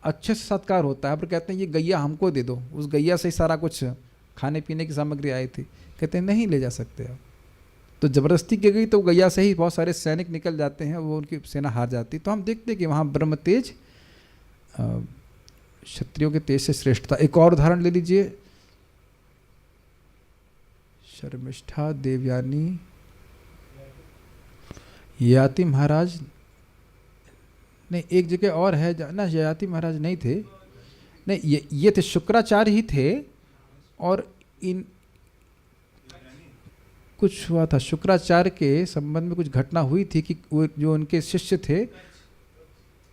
अच्छे से सत्कार होता है। पर कहते हैं ये गैया हमको दे दो। उस गैया से ही सारा कुछ खाने पीने की सामग्री आई थी। कहते हैं नहीं ले जा सकते आप। तो ज़बरदस्ती की गई, तो गैया से ही बहुत सारे सैनिक निकल जाते हैं, वो उनकी सेना हार जाती। तो हम देखते हैं कि वहाँ ब्रह्म तेज क्षत्रियों के तेज से श्रेष्ठ था। एक और उदाहरण ले लीजिए, शर्मिष्ठा देवयानी, ययाति महाराज, नहीं एक जगह और है ना, ययाति महाराज नहीं थे, नहीं ये थे, शुक्राचार्य ही थे। और इन कुछ हुआ था, शुक्राचार्य के संबंध में कुछ घटना हुई थी कि वो जो उनके शिष्य थे,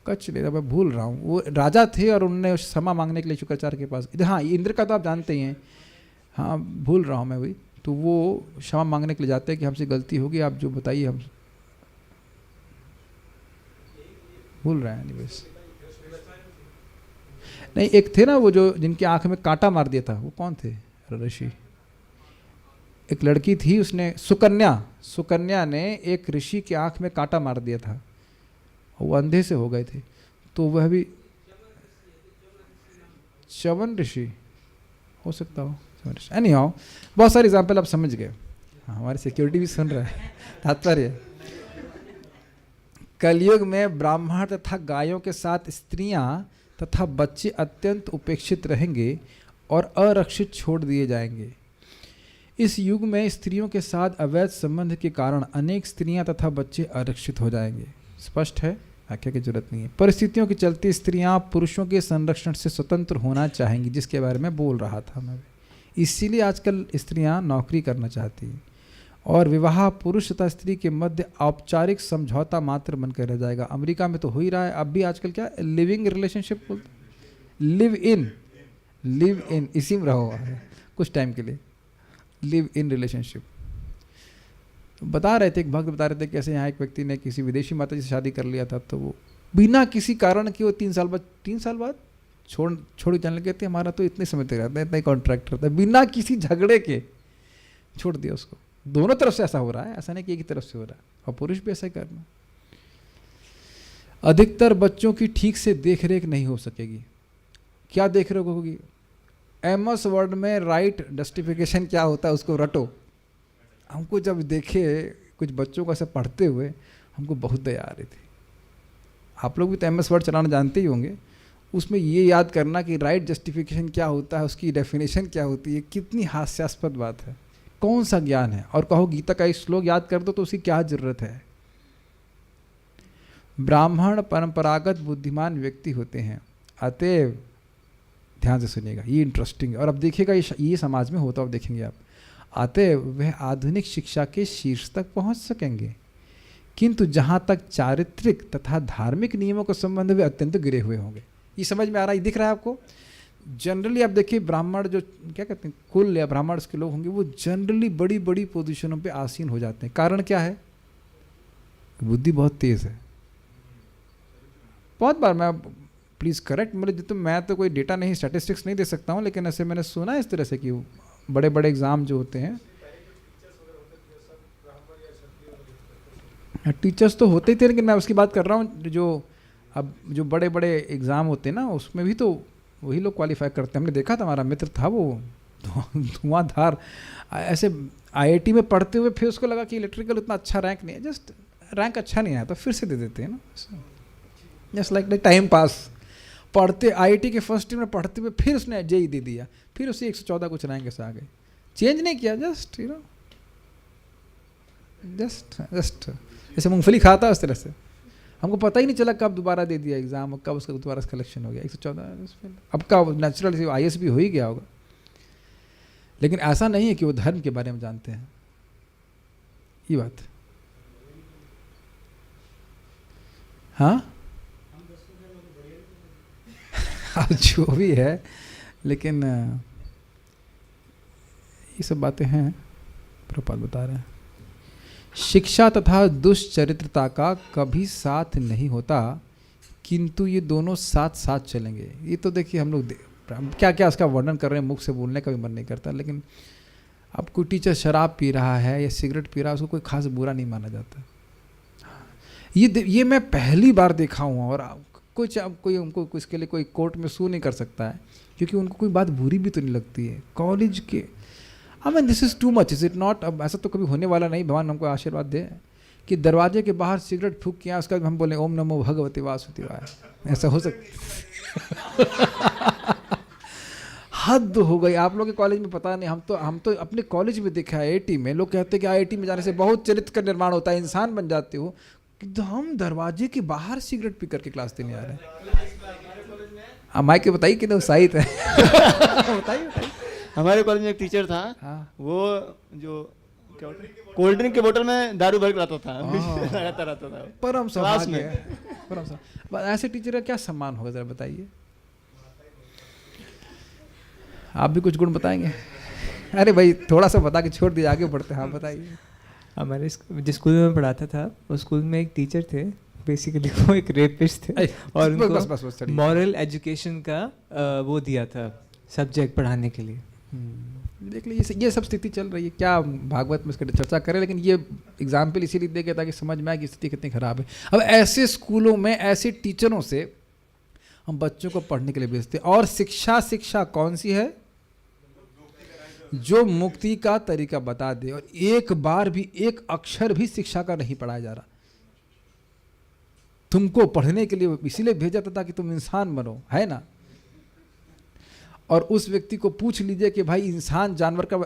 कच्छ ले, मैं भूल रहा हूँ, वो राजा थे और उन्होंने क्षमा मांगने के लिए शुक्राचार्य के पास, हाँ इंद्र का तो आप जानते ही हैं, हाँ भूल रहा हूँ मैं वही। तो वो क्षमा मांगने के लिए जाते हैं कि हमसे गलती होगी, आप जो बताइए, हम भूल रहे हैं। बस नहीं, एक थे ना वो जो जिनकी आंख में कांटा मार दिया था, वो कौन थे ऋषि? एक लड़की थी, उसने सुकन्या ने एक ऋषि की आंख में कांटा मार दिया था, वो अंधे से हो गए थे। तो वह भी च्यवन ऋषि हो सकता हो, एनी हाउ, बहुत सारे एग्जाम्पल आप समझ गए। हाँ, हमारी सिक्योरिटी भी सुन रहा है। तात्पर्य, कलयुग में ब्राह्मण तथा गायों के साथ स्त्रियां तथा बच्चे अत्यंत उपेक्षित रहेंगे और अरक्षित छोड़ दिए जाएंगे। इस युग में स्त्रियों के साथ अवैध संबंध के कारण अनेक स्त्रियां तथा बच्चे आरक्षित हो जाएंगे। स्पष्ट है, व्याख्या की जरूरत नहीं है। परिस्थितियों के चलते स्त्रियां पुरुषों के संरक्षण से स्वतंत्र होना चाहेंगी, जिसके बारे में बोल रहा था मैं। इसीलिए आजकल स्त्रियां नौकरी करना चाहती हैं और विवाह पुरुष तथा स्त्री के मध्य औपचारिक समझौता मात्र बनकर रह जाएगा। अमेरिका में तो हो ही रहा है, अब भी आजकल क्या लिविंग रिलेशनशिप बोलते, लिव इन इसी में रहो कुछ टाइम के लिए, लिव इन रिलेशनशिप। बता रहे थे, एक भक्त बता रहे थे कैसे यहाँ एक व्यक्ति ने किसी विदेशी माता जी से शादी कर लिया था, तो वो बिना किसी कारण के वो 3 साल बाद छोड़ जाने लगे थे। हमारा तो इतने समय तक रहता है, इतना ही कॉन्ट्रैक्ट रहता है, बिना किसी झगड़े के छोड़ दिया उसको। दोनों तरफ से ऐसा हो रहा है, ऐसा नहीं कि एक ही तरफ से हो रहा है, और पुरुष भी ऐसा ही करना। अधिकतर बच्चों की ठीक से देख रेख नहीं हो सकेगी। क्या देख रेख होगी? एमएस वर्ड में राइट जस्टिफिकेशन क्या होता है उसको रटो। हमको जब देखे कुछ बच्चों को ऐसे पढ़ते हुए, हमको बहुत दया आ रही थी। आप लोग भी तो एमएस वर्ड चलाना जानते ही होंगे। उसमें ये याद करना कि राइट जस्टिफिकेशन क्या होता है, उसकी डेफिनेशन क्या होती है, कितनी हास्यास्पद बात है, कौन सा ज्ञान है। और कहो गीता का एक श्लोक याद कर दो तो उसकी क्या जरूरत है। ब्राह्मण परंपरागत बुद्धिमान व्यक्ति होते हैं, अतएव ध्यान से सुनिएगा, ये इंटरेस्टिंग है। और अब देखिएगा ये समाज में होता हुआ देखेंगे आप। अतएव वह आधुनिक शिक्षा के शीर्ष तक पहुंच सकेंगे, किंतु जहां तक चारित्रिक तथा धार्मिक नियमों के संबंध वे अत्यंत गिरे हुए होंगे। ये समझ में आ रहा है, दिख रहा है आपको। जनरली आप देखिए ब्राह्मण जो क्या कहते हैं कुल या ब्राह्मण के लोग होंगे, वो जनरली बड़ी बड़ी पोजीशनों पे आसीन हो जाते हैं। कारण क्या है? बुद्धि बहुत तेज है। बहुत बार मैं, प्लीज़ करेक्ट मेरे, तो मैं तो कोई डेटा नहीं, स्टैटिस्टिक्स नहीं दे सकता हूँ, लेकिन ऐसे मैंने सुना है इस तरह से कि बड़े बड़े एग्ज़ाम जो होते हैं, टीचर्स तो होते ही थे, लेकिन मैं उसकी बात कर रहा हूँ जो अब जो बड़े बड़े एग्ज़ाम होते हैं ना, उसमें भी तो वही लोग क्वालिफाई करते हैं। हमने देखा था, हमारा मित्र था वो धुआंधार ऐसे आईआईटी में पढ़ते हुए, फिर उसको लगा कि इलेक्ट्रिकल उतना अच्छा रैंक नहीं है, जस्ट रैंक अच्छा नहीं आया तो फिर से दे देते हैं ना, जस्ट लाइक टाइम पास। पढ़ते आईआईटी के फर्स्ट ईयर में पढ़ते हुए फिर उसने जेई दे दिया, फिर उसे 114 कुछ रैंक ऐसे आ गए, चेंज नहीं किया, जस्ट जस्ट जैसे मूंगफली खाता है उस तरह से। हमको पता ही नहीं चला कब दोबारा दे दिया एग्ज़ाम, कब उसका दोबारा कलेक्शन हो गया 114। अब का नेचुरल आईएएस भी हो ही गया होगा, लेकिन ऐसा नहीं है कि वो धर्म के बारे में जानते हैं। ये बात हाँ जो भी है, लेकिन ये सब बातें हैं प्रभुपाद बता रहे हैं। शिक्षा तथा दुष्चरित्रता का कभी साथ नहीं होता, किंतु ये दोनों साथ साथ चलेंगे। ये तो देखिए हम लोग क्या क्या उसका वर्णन कर रहे हैं, मुख से बोलने का भी मन नहीं करता, लेकिन अब कोई टीचर शराब पी रहा है या सिगरेट पी रहा है, उसको कोई खास बुरा नहीं माना जाता। ये मैं पहली बार देखा हूँ, और कोई उनको इसके लिए कोई कोर्ट में सू नहीं कर सकता है, क्योंकि उनको कोई बात बुरी भी तो नहीं लगती है। कॉलेज के I mean this is too much, is it not? अब ऐसा तो कभी होने वाला नहीं, भगवान हमको आशीर्वाद दे कि दरवाजे के बाहर सिगरेट फूंक किया, उसके बाद हम बोले ओम नमो भगवते वासुदेवाय, ऐसा हो सकता? हद हो गई। आप लोग के कॉलेज में पता नहीं, हम तो अपने कॉलेज में देखा है, आईआईटी में लोग कहते हैं कि आईआईटी में जाने से बहुत चरित्र का निर्माण होता है, इंसान बन जाते हो। तो हम दरवाजे के बाहर सिगरेट पी करके क्लास देने आ रहे हैं। माइक के बताइए कितने उत्साहित है। बताइए। हमारे कॉलेज में एक टीचर था, हाँ। वो जो क्या कोल्ड ड्रिंक के बोतल में दारू भर के लाता था, लगाता रहता था परम क्लास सौभाग्य में। है, परम सौभाग्य। ऐसे टीचर का क्या सम्मान होगा जरा बताइए। आप भी कुछ गुण बताएंगे? अरे भाई थोड़ा सा बता के छोड़ दिए, आगे बढ़ते हैं। हाँ बताइए। हमारे जिस स्कूल में मैं पढ़ाता था, उस स्कूल में एक टीचर थे, बेसिकली वो एक रेपिस्ट थे, और उनको मॉरल एजुकेशन का वो दिया था सब्जेक्ट पढ़ाने के लिए। देख लीजिए ये सब स्थिति चल रही है। क्या भागवत में इसकी चर्चा करें, लेकिन ये एग्जाम्पल इसीलिए दे गया ताकि समझ में आए कि स्थिति कितनी खराब है। अब ऐसे स्कूलों में ऐसे टीचरों से हम बच्चों को पढ़ने के लिए भेजते हैं। और शिक्षा कौन सी है? जो मुक्ति का तरीका बता दे, और एक बार भी एक अक्षर भी शिक्षा का नहीं पढ़ाया जा रहा। तुमको पढ़ने के लिए इसीलिए भेजा था ताकि तुम इंसान बनो, है ना? और उस व्यक्ति को पूछ लीजिए कि भाई इंसान जानवर का,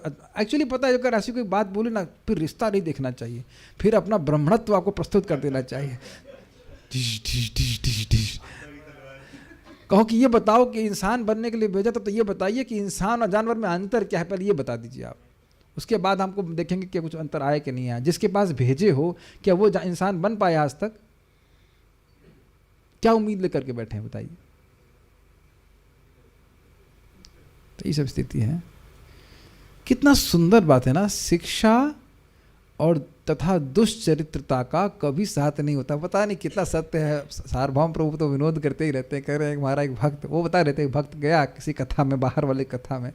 एक्चुअली पता है अगर ऐसी कोई बात बोले ना, फिर रिश्ता नहीं देखना चाहिए, फिर अपना ब्राह्मणत्व आपको प्रस्तुत कर देना चाहिए। कहो कि ये बताओ कि इंसान बनने के लिए भेजा था, तो ये बताइए कि इंसान और जानवर में अंतर क्या है, पहले ये बता दीजिए आप। उसके बाद हमको देखेंगे कि कुछ अंतर आया कि नहीं आया। जिसके पास भेजे हो, क्या वो इंसान बन पाया आज तक? क्या उम्मीद लेकर के बैठे हैं बताइए। तो ये सब स्थिति है। कितना सुंदर बात है ना, शिक्षा और तथा दुष्चरित्रता का कभी साथ नहीं होता। पता नहीं कितना सत्य है। सार्वभौम प्रभु तो विनोद करते ही रहते हैं, कह रहे हैं हमारा एक भक्त, वो बता रहे थे, भक्त गया किसी कथा में, बाहर वाले कथा में,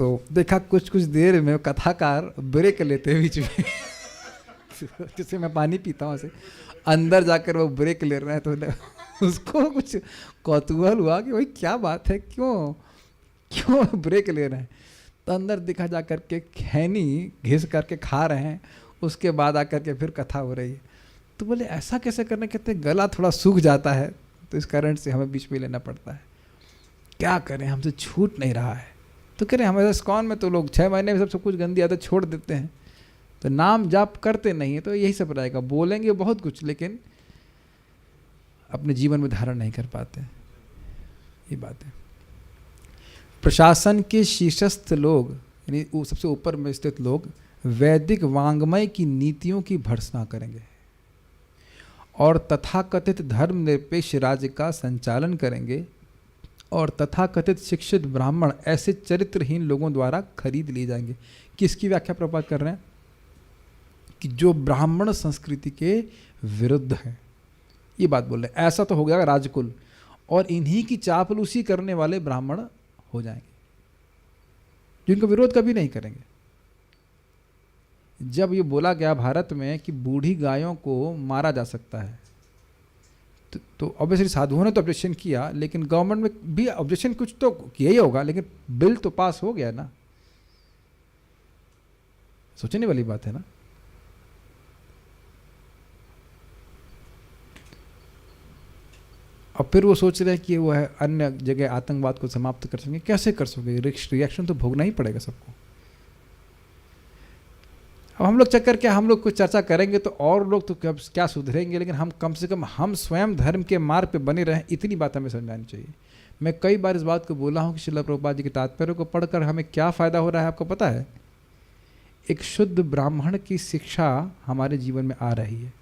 तो देखा कुछ कुछ देर में कथाकार ब्रेक लेते हैं बीच में जैसे मैं पानी पीता हूँ ऐसे अंदर जाकर वो ब्रेक ले रहे हैं, तो उसको कुछ कौतूहल हुआ कि भाई क्या बात है, क्यों ब्रेक ले रहे हैं। तो अंदर दिखा जा करके खैनी घिस करके खा रहे हैं, उसके बाद आकर के फिर कथा हो रही है। तो बोले ऐसा कैसे करना, कहते गला थोड़ा सूख जाता है तो इस कारण से हमें बीच में लेना पड़ता है, क्या करें हमसे छूट नहीं रहा है। तो कह रहे हमारे इस्कॉन में तो लोग 6 महीने में सब कुछ गंदी आदत छोड़ देते हैं, तो नाम जाप करते नहीं है, तो यही सब रहेगा, बोलेंगे बहुत कुछ लेकिन अपने जीवन में धारण नहीं कर पाते, ये बात है। प्रशासन के शीर्षस्थ लोग यानी वो सबसे ऊपर में स्थित लोग वैदिक वांग्मय की नीतियों की भर्त्सना करेंगे और तथाकथित धर्मनिरपेक्ष राज्य का संचालन करेंगे, और तथाकथित शिक्षित ब्राह्मण ऐसे चरित्रहीन लोगों द्वारा खरीद लिए जाएंगे। किसकी व्याख्या प्रपात कर रहे हैं कि जो ब्राह्मण संस्कृति के विरुद्ध है, ये बात बोल रहे हैं। ऐसा तो हो गया राजकुल, और इन्हीं की चापलूसी करने वाले ब्राह्मण हो जाएंगे जिनको विरोध कभी नहीं करेंगे। जब ये बोला गया भारत में कि बूढ़ी गायों को मारा जा सकता है, तो ऑब्वियसली साधुओं ने तो ऑब्जेक्शन किया, लेकिन गवर्नमेंट में भी ऑब्जेक्शन कुछ तो किया ही होगा, लेकिन बिल तो पास हो गया ना। सोचने वाली बात है ना। और फिर वो सोच रहे हैं कि वो है अन्य जगह आतंकवाद को समाप्त कर सकेंगे। कैसे कर सकेंगे, रिएक्शन तो भोगना ही पड़ेगा सबको। अब हम लोग चक्कर क्या, हम लोग कुछ चर्चा करेंगे तो और लोग तो क्या सुधरेंगे, लेकिन हम कम से कम हम स्वयं धर्म के मार्ग पे बने रहें, इतनी बात हमें समझानी चाहिए। मैं कई बार इस बात को बोला हूँ कि श्रील प्रभुपाद जी के तात्पर्य को पढ़कर हमें क्या फ़ायदा हो रहा है, आपको पता है? एक शुद्ध ब्राह्मण की शिक्षा हमारे जीवन में आ रही है,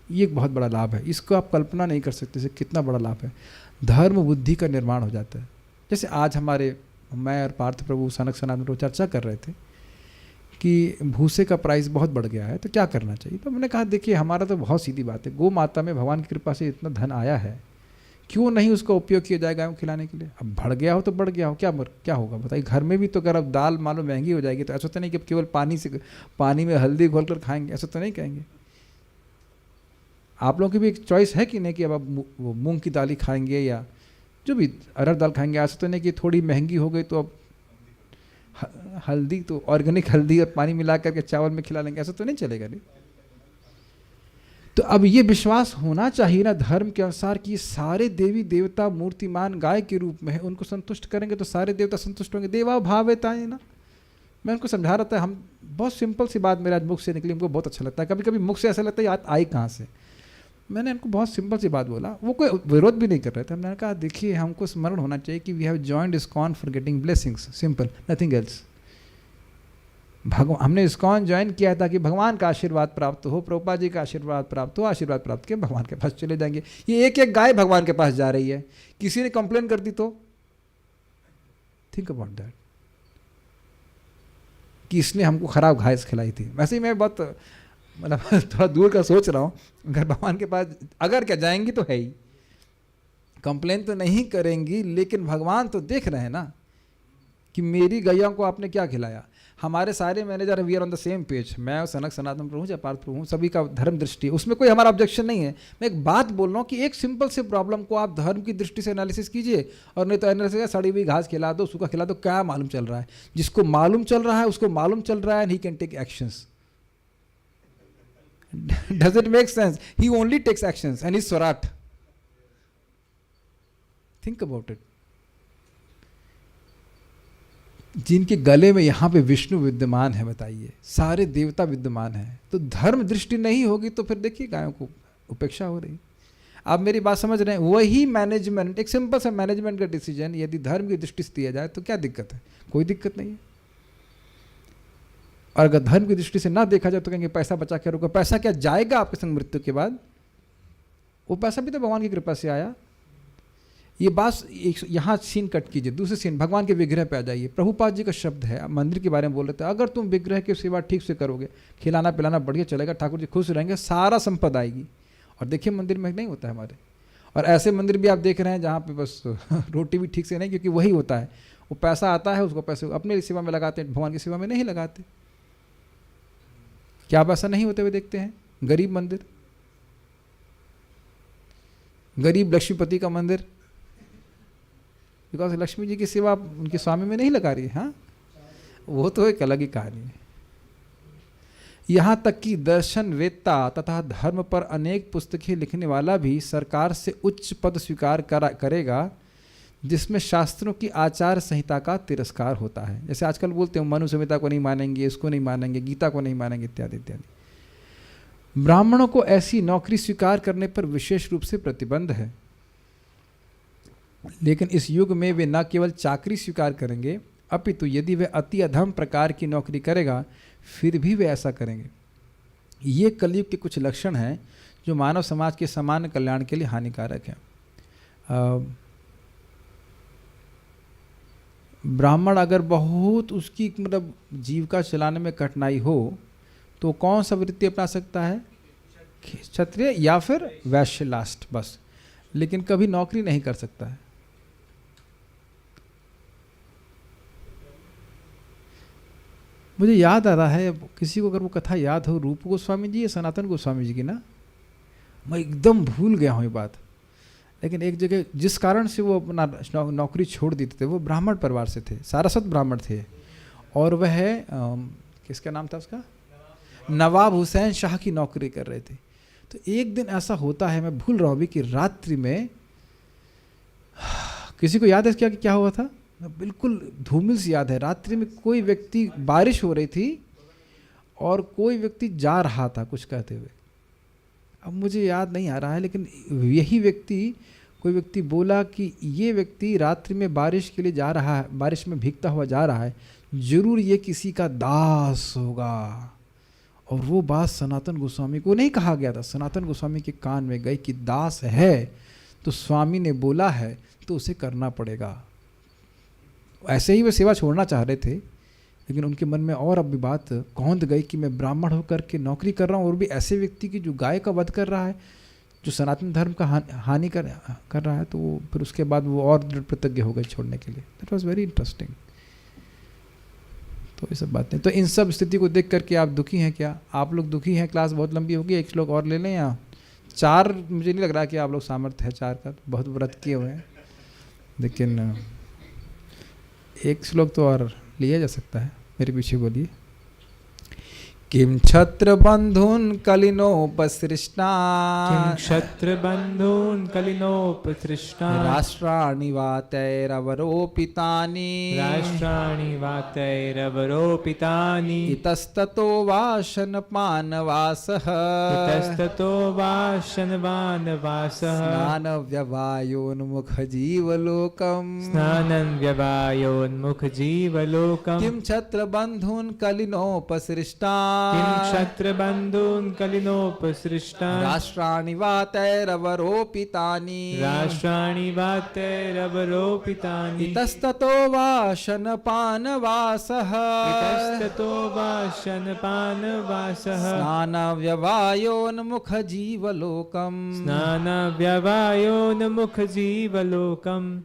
ये एक बहुत बड़ा लाभ है। इसको आप कल्पना नहीं कर सकते इसे कितना बड़ा लाभ है। धर्म बुद्धि का निर्माण हो जाता है। जैसे आज मैं और पार्थ प्रभु सनक सनातन प्रभु चर्चा कर रहे थे कि भूसे का प्राइस बहुत बढ़ गया है, तो क्या करना चाहिए। तो मैंने कहा देखिए हमारा तो बहुत सीधी बात है, गौ माता में भगवान की कृपा से इतना धन आया है, क्यों नहीं उसका उपयोग किया जाए गायों को खिलाने के लिए। अब बढ़ गया हो तो बढ़ गया हो, क्या होगा बताइए। घर में भी तो अगर अब दाल मान लो महंगी हो जाएगी, तो ऐसा तो नहीं कि केवल पानी में हल्दी घोल कर खाएंगे, ऐसा तो नहीं कहेंगे। आप लोगों की भी एक चॉइस है कि नहीं कि अब आप वो मूंग की दाल ही खाएंगे या जो भी अरहर दाल खाएंगे। ऐसा तो नहीं कि थोड़ी महंगी हो गई तो अब हल्दी तो ऑर्गेनिक हल्दी और पानी मिला करके चावल में खिला लेंगे, ऐसा तो नहीं चलेगा। नहीं तो अब ये विश्वास होना चाहिए ना धर्म के अनुसार कि ये सारे देवी देवता मूर्तिमान गाय के रूप में है, उनको संतुष्ट करेंगे तो सारे देवता संतुष्ट होंगे। देवा भावेता है ना। मैं उनको समझा रहा था, हम बहुत सिंपल सी बात मेरे आज मुख से निकली, हमको बहुत अच्छा लगता है। कभी कभी मुख से ऐसा लगता है याद आई कहाँ से। मैंने उनको बहुत सिंपल सी बात बोला, वो कोई विरोध भी नहीं कर रहे थे। हमने कहा देखिए हमको स्मरण होना चाहिए कि we have joined ISKCON for getting blessings, simple, nothing else. हमने इस्कॉन ज्वाइन किया ताकि भगवान का आशीर्वाद प्राप्त हो, प्रभुपाद जी का आशीर्वाद प्राप्त हो, आशीर्वाद प्राप्त के भगवान के पास चले जाएंगे। ये एक एक गाय भगवान के पास जा रही है, किसी ने कंप्लेन कर दी तो थिंक अबाउट दैट कि इसने हमको खराब घास खिलाई थी। वैसे ही मैं बहुत मतलब थोड़ा दूर का सोच रहा हूँ, अगर भगवान के पास अगर क्या जाएंगी तो है ही, कंप्लेन तो नहीं करेंगी, लेकिन भगवान तो देख रहे हैं ना कि मेरी गैया को आपने क्या खिलाया। हमारे सारे manager we are on the same page, मैं और सनक सनातन प्रभु या पार्थ प्रभु, सभी का धर्म दृष्टि, उसमें कोई हमारा ऑब्जेक्शन नहीं है। मैं एक बात बोल रहा हूँ कि एक सिंपल से प्रॉब्लम को आप धर्म की दृष्टि से एनालिसिस कीजिए, और नहीं तो एनालिसिस सड़ी हुई घास खिला दो, सूखा खिला दो, क्या मालूम चल रहा है। जिसको मालूम चल रहा है उसको मालूम चल रहा है, and he can take actions. Does it make sense? He only takes actions and he's Swarat. Think about it. जिनके गले में यहाँ पे विष्णु विद्यमान है, बताइए, सारे देवता विद्यमान है, तो धर्म दृष्टि नहीं होगी तो फिर देखिए गायों को उपेक्षा हो रही। आप मेरी बात समझ रहे हैं? वही मैनेजमेंट, एक सिंपल सा मैनेजमेंट का डिसीजन यदि धर्म की दृष्टि से दिया जाए तो क्या दिक्कत है? कोई दिक्कत नहीं है। और अगर धर्म की दृष्टि से ना देखा जाए तो कहेंगे पैसा बचा के रखो। पैसा क्या जाएगा आपके संग मृत्यु के बाद? वो पैसा भी तो भगवान की कृपा से आया। ये बात यहाँ सीन कट कीजिए, दूसरे सीन भगवान के विग्रह पे आ जाइए। प्रभुपाद जी का शब्द है, मंदिर के बारे में बोल रहे थे, अगर तुम विग्रह की सेवा ठीक से करोगे, खिलाना पिलाना बढ़िया चलेगा, ठाकुर जी खुश रहेंगे, सारा संपदा आएगी। और देखिए मंदिर में नहीं होता है हमारे, और ऐसे मंदिर भी आप देख रहे हैं जहाँ पे बस रोटी भी ठीक से नहीं, क्योंकि वही होता है, वो पैसा आता है, उसको पैसे अपने सेवा में लगाते हैं, भगवान की सेवा में नहीं लगाते। क्या आप ऐसा नहीं होते हुए देखते हैं? गरीब मंदिर, गरीब लक्ष्मीपति का मंदिर, बिकॉज लक्ष्मी जी की सेवा उनके स्वामी में नहीं लगा रही है। हाँ, वो तो एक अलग ही कहानी है। यहाँ तक कि दर्शन वेत्ता तथा धर्म पर अनेक पुस्तकें लिखने वाला भी सरकार से उच्च पद स्वीकार करेगा जिसमें शास्त्रों की आचार संहिता का तिरस्कार होता है। जैसे आजकल बोलते हैं मनु संहिता को नहीं मानेंगे, इसको नहीं मानेंगे, गीता को नहीं मानेंगे, इत्यादि इत्यादि। ब्राह्मणों को ऐसी नौकरी स्वीकार करने पर विशेष रूप से प्रतिबंध है, लेकिन इस युग में वे न केवल चाकरी स्वीकार करेंगे अपितु यदि वे अति अधम प्रकार की नौकरी करेगा फिर भी वे ऐसा करेंगे। ये कलयुग के कुछ लक्षण हैं जो मानव समाज के सामान्य कल्याण के लिए हानिकारक हैं। ब्राह्मण अगर बहुत उसकी मतलब जीविका चलाने में कठिनाई हो तो कौन सा वृत्ति अपना सकता है? क्षत्रिय या फिर वैश्य लास्ट, बस, लेकिन कभी नौकरी नहीं कर सकता है। मुझे याद आ रहा है, किसी को अगर वो कथा याद हो, रूप गोस्वामी जी या सनातन गोस्वामी जी की ना, मैं एकदम भूल गया हूँ ये बात, लेकिन एक जगह जिस कारण से वो अपना नौकरी छोड़ देते थे, वो ब्राह्मण परिवार से थे, सारस्वत ब्राह्मण थे, और वह किसका नाम था उसका, नवाब हुसैन शाह की नौकरी कर रहे थे। तो एक दिन ऐसा होता है, मैं भूल रहा हूँ अभी, कि रात्रि में किसी को याद है क्या क्या हुआ था? बिल्कुल धूमिल से याद है। रात्रि में कोई व्यक्ति, बारिश हो रही थी और कोई व्यक्ति जा रहा था कुछ कहते हुए, अब मुझे याद नहीं आ रहा है, लेकिन यही व्यक्ति, कोई व्यक्ति बोला कि ये व्यक्ति रात्रि में बारिश के लिए जा रहा है, बारिश में भीगता हुआ जा रहा है, जरूर ये किसी का दास होगा। और वो बात सनातन गोस्वामी को नहीं कहा गया था, सनातन गोस्वामी के कान में गई कि दास है तो स्वामी ने बोला है तो उसे करना पड़ेगा। ऐसे ही वे सेवा छोड़ना चाह रहे थे, लेकिन उनके मन में और अब भी बात कौंध गई कि मैं ब्राह्मण होकर के नौकरी कर रहा हूँ और भी ऐसे व्यक्ति की जो गाय का वध कर रहा है, जो सनातन धर्म का हानि कर रहा है। तो वो फिर उसके बाद वो और दृढ़ प्रतिज्ञ हो गए छोड़ने के लिए। That was very interesting. तो ये सब बातें, तो इन सब स्थिति को देख करके आप दुखी हैं क्या? आप लोग दुखी हैं? क्लास बहुत लंबी होगी, एक श्लोक और ले लें या 4? मुझे नहीं लग रहा कि आप लोग सामर्थ्य है 4 का, बहुत व्रत किए हुए हैं, लेकिन एक श्लोक तो और लिया जा सकता है। मेरे पीछे बोलिए। किम छत्र बंधुन कलिनोपसृष्टा, किं क्षत्रबन्धून् कलिनोपसृष्टा, राष्ट्राणि वा तैरवरोपितानि, राष्ट्राणि वा तैरवरोपितानि, इतस्ततो वा शनपानवासः, इतस्ततो वा शनवानवासः, स्नानव्यवायोन्मुखजीवलोकम्, स्नानव्यवायोन्मुखजीवलोकम्, किं छत्र बंधुन कलिनोपसृष्टा, किं क्षत्रबन्धून् कलिनोपसृष्टा, राष्ट्राणि वा तैरवरोपितानि, राष्ट्राणि वा तैरवरोपितानि, इतस्ततो वा शनपानवासः, इतस्ततो वा शनपानवासः, स्नानव्यवायोन्मुखजीवलोकम्, स्नानव्यवायोन्मुखजीवलोकम्।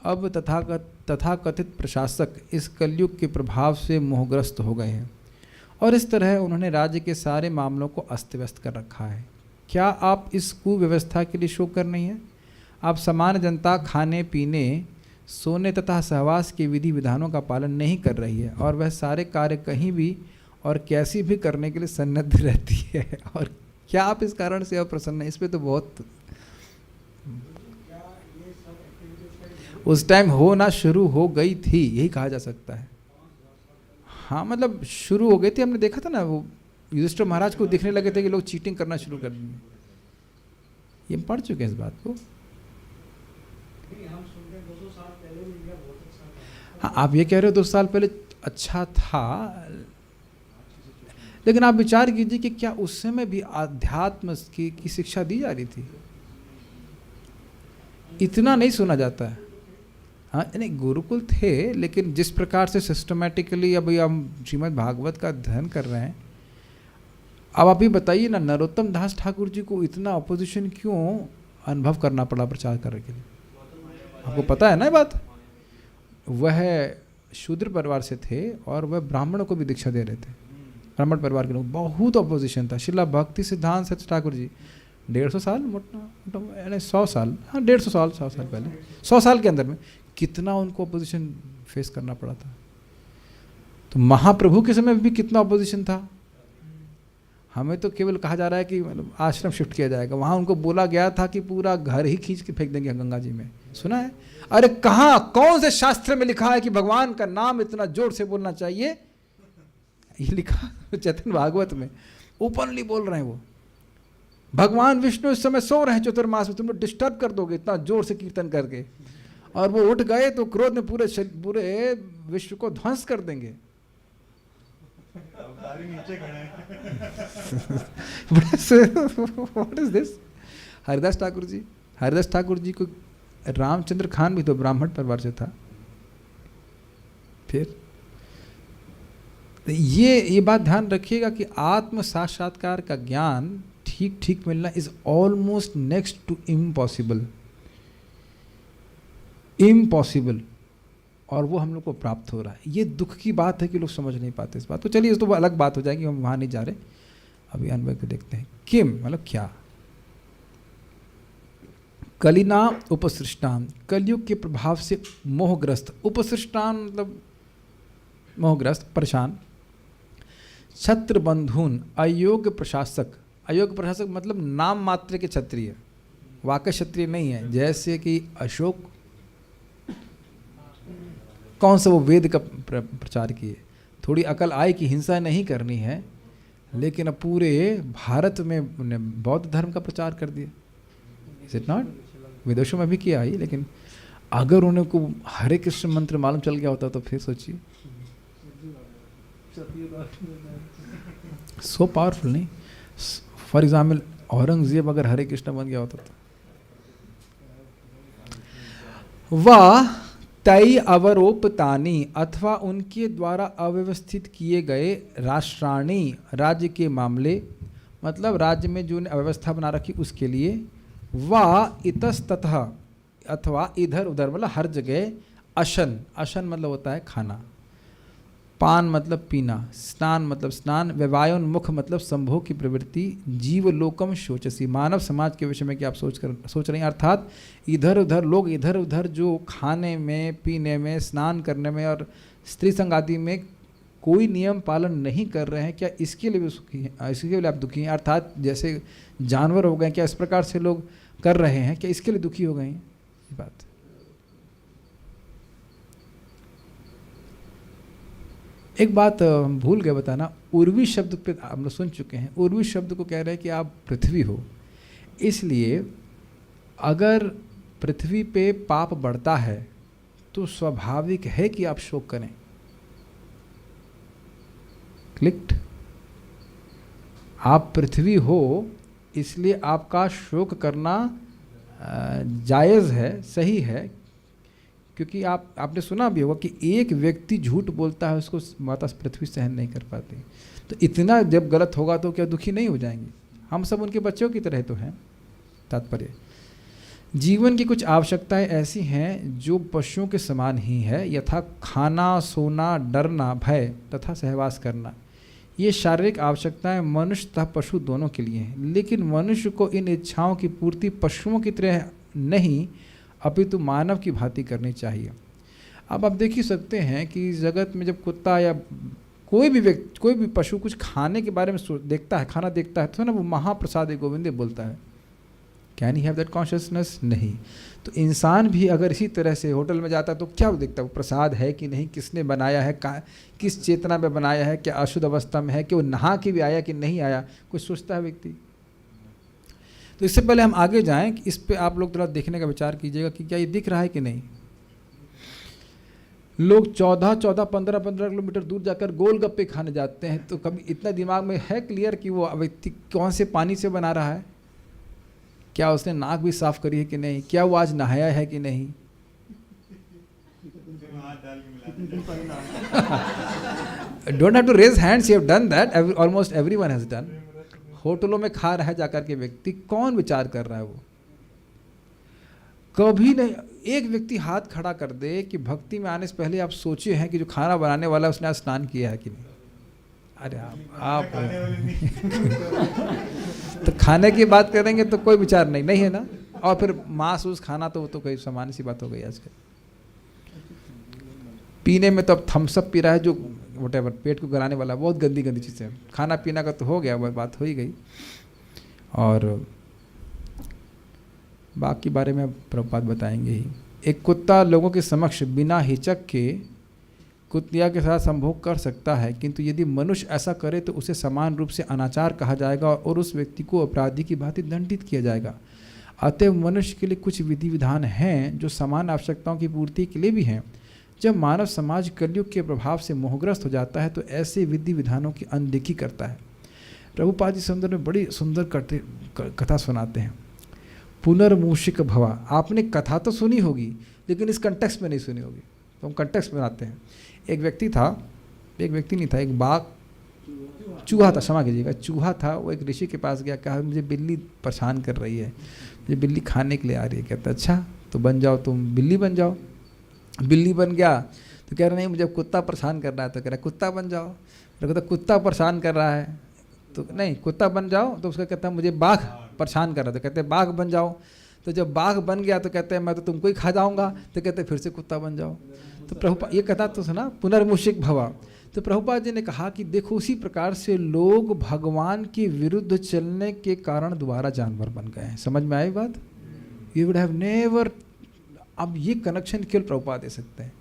अब तथाकथित प्रशासक इस कलयुग के प्रभाव से मोहग्रस्त हो गए हैं और इस तरह उन्होंने राज्य के सारे मामलों को अस्त व्यस्त कर रखा है। क्या आप इस कुव्यवस्था के लिए शोक कर नहीं हैं? आप सामान्य जनता खाने पीने, सोने तथा सहवास के विधि विधानों का पालन नहीं कर रही है और वह सारे कार्य कहीं भी और कैसी भी करने के लिए सन्नद्ध रहती है। और क्या आप इस कारण से अप्रसन्न हैं? इस पर तो बहुत उस टाइम होना शुरू हो गई थी, यही कहा जा सकता है। हाँ, मतलब शुरू हो गई थी। हमने देखा था ना, वो युधिष्ठिर महाराज को दिखने लगे थे कि लोग चीटिंग करना शुरू कर देंगे। ये हम पढ़ चुके हैं इस बात को। हाँ, आप ये कह रहे हो 2 साल पहले अच्छा था, लेकिन आप विचार कीजिए कि क्या उस समय भी आध्यात्म की शिक्षा दी जा रही थी? इतना नहीं सुना जाता है। हाँ, नहीं, गुरुकुल थे, लेकिन जिस प्रकार से सिस्टमेटिकली अभी हम श्रीमद् भागवत का अध्ययन कर रहे हैं, अब आप ही बताइए ना, नरोत्तम दास ठाकुर जी को इतना अपोजिशन क्यों अनुभव करना पड़ा प्रचार करने के लिए? आपको पता है ना ये बात। वह शूद्र परिवार से थे और वह ब्राह्मणों को भी दीक्षा दे रहे थे, ब्राह्मण परिवार के लोग। बहुत अपोजिशन था। श्रीला भक्ति सिद्धांत सच ठाकुर जी 150 साल यानी 100 साल, हाँ 150 साल 100 साल पहले, 100 साल के अंदर में कितना उनको अपोजिशन फेस करना पड़ा था। तो महाप्रभु के समय भी कितना अपोजिशन था। हमें तो केवल कहा जा रहा है कि मतलब आश्रम शिफ्ट किया जाएगा, वहाँ उनको बोला गया था कि पूरा घर ही खींच के फेंक देंगे गंगा जी में। सुना है? अरे कहाँ, कौन से शास्त्र में लिखा है कि भगवान का नाम इतना जोर से बोलना चाहिए? ये लिखा चैतन्य भागवत में, ओपनली बोल रहे हैं वो। भगवान विष्णु इस समय सो रहे हैं चतुर्मास में, तुम लोग डिस्टर्ब कर दोगे इतना जोर से कीर्तन करके, और वो उठ गए तो क्रोध में पूरे विश्व को ध्वंस कर देंगे। What is this? Haridas Thakur ji को रामचंद्र खान भी तो ब्राह्मण परिवार से था। फिर ये बात ध्यान रखिएगा कि आत्म साक्षात्कार का ज्ञान ठीक ठीक मिलना is almost next to impossible, और वो हम लोग को प्राप्त हो रहा है। ये दुख की बात है कि लोग समझ नहीं पाते इस बात। तो चलिए, इस तो अलग बात हो जाएगी, हम वहाँ नहीं जा रहे। अभी अनुभव को देखते हैं। किम मतलब क्या? कलिना उपसृष्टान, कलयुग के प्रभाव से मोहग्रस्त। उपसृष्टान मतलब मोहग्रस्त, परेशान। छत्र बंधुन, अयोग्य प्रशासक। अयोग्य प्रशासक मतलब नाम मात्र के क्षत्रिय, वाकई क्षत्रिय नहीं है। जैसे कि अशोक, कौन सा वो वेद का प्रचार किए, थोड़ी अकल आई कि हिंसा नहीं करनी है, लेकिन अब पूरे भारत में उन्हें बौद्ध धर्म का प्रचार कर दिया। Is it not? विदेशों में भी किया ही, लेकिन अगर उन्हें को हरे कृष्ण मंत्र मालूम चल गया होता तो फिर सोचिए, सो पावरफुल नहीं। फॉर एग्जाम्पल औरंगजेब अगर हरे कृष्ण बन गया होता तो। वह तय अवरोपतानी, अथवा उनके द्वारा अव्यवस्थित किए गए राष्ट्राणी, राज्य के मामले, मतलब राज्य में जो अव्यवस्था बना रखी उसके लिए। वा इतस्ततः, अथवा इधर उधर मतलब हर जगह। अशन, अशन मतलब होता है खाना। पान मतलब पीना। स्नान मतलब स्नान। व्यवायोन्मुख मतलब संभोग की प्रवृत्ति। जीवलोकम शोचसी, मानव समाज के विषय में क्या आप सोच रहे हैं, अर्थात इधर उधर लोग इधर उधर जो खाने में, पीने में, स्नान करने में और स्त्री संग आदि में कोई नियम पालन नहीं कर रहे हैं, क्या इसके लिए भी सुखी हैं? इसके लिए आप दुखी हैं? अर्थात जैसे जानवर हो गए, क्या इस प्रकार से लोग कर रहे हैं, क्या इसके लिए दुखी हो गए हैं? ये बात एक बात हम भूल गए बताना। उर्वी शब्द पे हम लोग सुन चुके हैं। उर्वी शब्द को कह रहे हैं कि आप पृथ्वी हो, इसलिए अगर पृथ्वी पे पाप बढ़ता है तो स्वाभाविक है कि आप शोक करें। क्लिक्ड? आप पृथ्वी हो इसलिए आपका शोक करना जायज़ है, सही है, क्योंकि आपने सुना भी होगा कि एक व्यक्ति झूठ बोलता है उसको माता पृथ्वी सहन नहीं कर पाती। तो इतना जब गलत होगा तो क्या दुखी नहीं हो जाएंगे? हम सब उनके बच्चों की तरह तो हैं। तात्पर्य, जीवन की कुछ आवश्यकताएं ऐसी हैं जो पशुओं के समान ही है, यथा खाना, सोना, डरना, भय तथा सहवास करना। ये शारीरिक आवश्यकताएं मनुष्य तथा पशु दोनों के लिए हैं, लेकिन मनुष्य को इन इच्छाओं की पूर्ति पशुओं की तरह नहीं अपितु मानव की भांति करनी चाहिए। अब आप देख ही सकते हैं कि जगत में जब कुत्ता या कोई भी व्यक्ति, कोई भी पशु कुछ खाने के बारे में देखता है, खाना देखता है, तो ना वो महाप्रसाद गोविंदे बोलता है। Can he have that consciousness? नहीं। तो इंसान भी अगर इसी तरह से होटल में जाता है तो क्या वो देखता है, वो प्रसाद है कि नहीं, किसने बनाया है, किस चेतना में बनाया है, क्या अशुद्ध अवस्था में है, कि वो नहा के भी आया कि नहीं आया, कुछ सोचता है व्यक्ति। तो इससे पहले हम आगे जाएं, इस पे आप लोग थोड़ा देखने का विचार कीजिएगा कि क्या ये दिख रहा है कि नहीं। लोग 14-14, 15-15 किलोमीटर दूर जाकर गोलगप्पे खाने जाते हैं, तो कभी इतना दिमाग में है क्लियर कि वो व्यक्ति कौन से पानी से बना रहा है, क्या उसने नाक भी साफ करी है कि नहीं, क्या वो आज नहाया है कि नहीं। Don't have to raise hands, you have done that, almost everyone has done. होटलों में खा रहा है जाकर के व्यक्ति, कौन विचार कर रहा है वो? कभी नहीं। एक व्यक्ति हाथ खड़ा कर दे कि भक्ति में आने से पहले आप सोचे हैं कि जो खाना बनाने वाला है उसने आज स्नान किया है कि नहीं। अरे आप तो खाने की बात करेंगे तो कोई विचार नहीं है ना। और फिर मांस उस खाना तो वो तो कोई सामान्य सी बात हो गई आजकल। पीने में तो अब थम्सअप पी रहा है जो व्हाटएवर पेट को गलाने वाला, बहुत गंदी गंदी चीज़ें। खाना पीना का तो हो गया, वह बात हो ही गई। और बाकी बारे में प्रभुपाद बताएंगे ही। एक कुत्ता लोगों के समक्ष बिना हिचक के कुतिया के साथ संभोग कर सकता है, किंतु यदि मनुष्य ऐसा करे तो उसे समान रूप से अनाचार कहा जाएगा और उस व्यक्ति को अपराधी की भांति दंडित किया जाएगा। अतएव मनुष्य के लिए कुछ विधि विधान हैं जो समान आवश्यकताओं की पूर्ति के लिए भी हैं। जब मानव समाज कलयुग के प्रभाव से मोहग्रस्त हो जाता है तो ऐसे विधि विधानों की अनदेखी करता है। प्रभुपाद जी सुंदर में बड़ी सुंदर कथा सुनाते हैं। पुनर्मूषिक भवा, आपने कथा तो सुनी होगी लेकिन इस कंटेक्स्ट में नहीं सुनी होगी, तो हम कंटेक्स्ट बनाते हैं। एक व्यक्ति नहीं था, एक बाघ, चूहा था, क्षमा कीजिएगा, चूहा था। वो एक ऋषि के पास गया, कहा मुझे बिल्ली परेशान कर रही है, मुझे बिल्ली खाने के लिए आ रही है। कहता अच्छा तो बन जाओ, तुम बिल्ली बन जाओ। बिल्ली बन गया तो कह रहा नहीं मुझे कुत्ता परेशान कर रहा है, तो कह रहा कुत्ता बन जाओ। तो कहता कुत्ता परेशान कर रहा है तो नहीं कुत्ता बन जाओ। तो उसका कहता है मुझे बाघ परेशान कर रहा है, तो कहते हैं बाघ बन जाओ। तो जब बाघ बन गया तो कहते हैं मैं तो तुमको ही खा जाऊंगा, तो कहते हैं फिर से कुत्ता बन जाओ। तो प्रभुपाद ये कथा तो सुना, पुनर्मूषिक भवा। तो प्रभुपाद जी ने कहा कि देखो उसी प्रकार से लोग भगवान के विरुद्ध चलने के कारण दोबारा जानवर बन गए हैं। समझ में आई बात? You would have never. अब ये कनेक्शन केवल प्रभुपाद दे सकते हैं।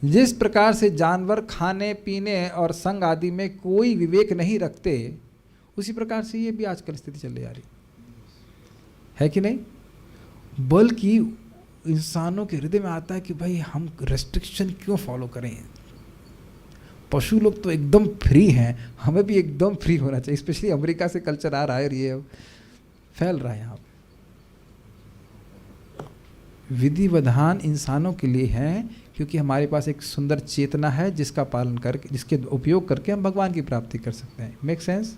जिस प्रकार से जानवर खाने पीने और संग आदि में कोई विवेक नहीं रखते, उसी प्रकार से ये भी आजकल स्थिति चल रही आ रही है कि नहीं। बल्कि इंसानों के हृदय में आता है कि भाई हम रेस्ट्रिक्शन क्यों फॉलो करें। पशु लोग तो एकदम फ्री हैं, हमें भी एकदम फ्री होना चाहिए। स्पेशली अमेरिका से कल्चर आ रहा है और ये फैल रहा है यहाँ पे। विधि विधान इंसानों के लिए हैं क्योंकि हमारे पास एक सुंदर चेतना है जिसका पालन करके, जिसके उपयोग करके हम भगवान की प्राप्ति कर सकते हैं। Make sense?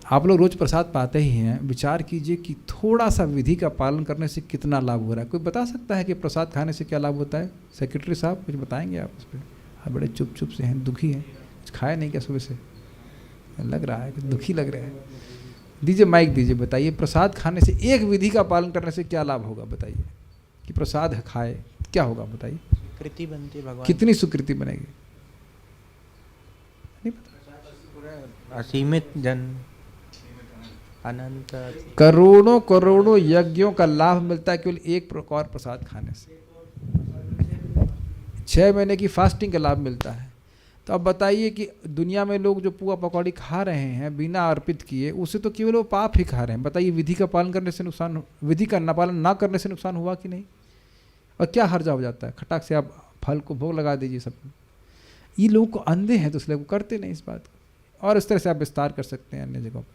आप लोग रोज प्रसाद पाते ही हैं, विचार कीजिए कि थोड़ा सा विधि का पालन करने से कितना लाभ हो रहा है। कोई बता सकता है कि प्रसाद खाने से क्या लाभ होता है? सेक्रेटरी साहब कुछ बताएंगे आप उस पर? आप बड़े चुप से हैं, दुखी हैं, कुछ खाए नहीं क्या सुबह से? लग रहा है कि दुखी लग रहे हैं। दीजिए माइक दीजिए, बताइए प्रसाद खाने से, एक विधि का पालन करने से क्या लाभ होगा बताइए। कि प्रसाद खाए क्या होगा बताइए? कृति बनती है भगवान। कितनी सुकृति बनेगी? नहीं पता। असीमित जन अनंत करोड़ों करोड़ों यज्ञों का लाभ मिलता है केवल एक प्रकार प्रसाद खाने से। 6 महीने की फास्टिंग का लाभ मिलता है। तो अब बताइए कि दुनिया में लोग जो पुआ पकौड़ी खा रहे हैं बिना अर्पित किए, उसे तो केवल वो पाप ही खा रहे हैं। बताइए विधि का पालन करने से नुकसान, विधि का पालन ना करने से नुकसान हुआ कि नहीं? और क्या हर्जा हो जाता है? खटाक से आप फल को भोग लगा दीजिए सब। ये लोगों को अंधे हैं तो इसलिए वो करते नहीं इस बात को। और इस तरह से आप विस्तार कर सकते हैं अन्य जगहों पर।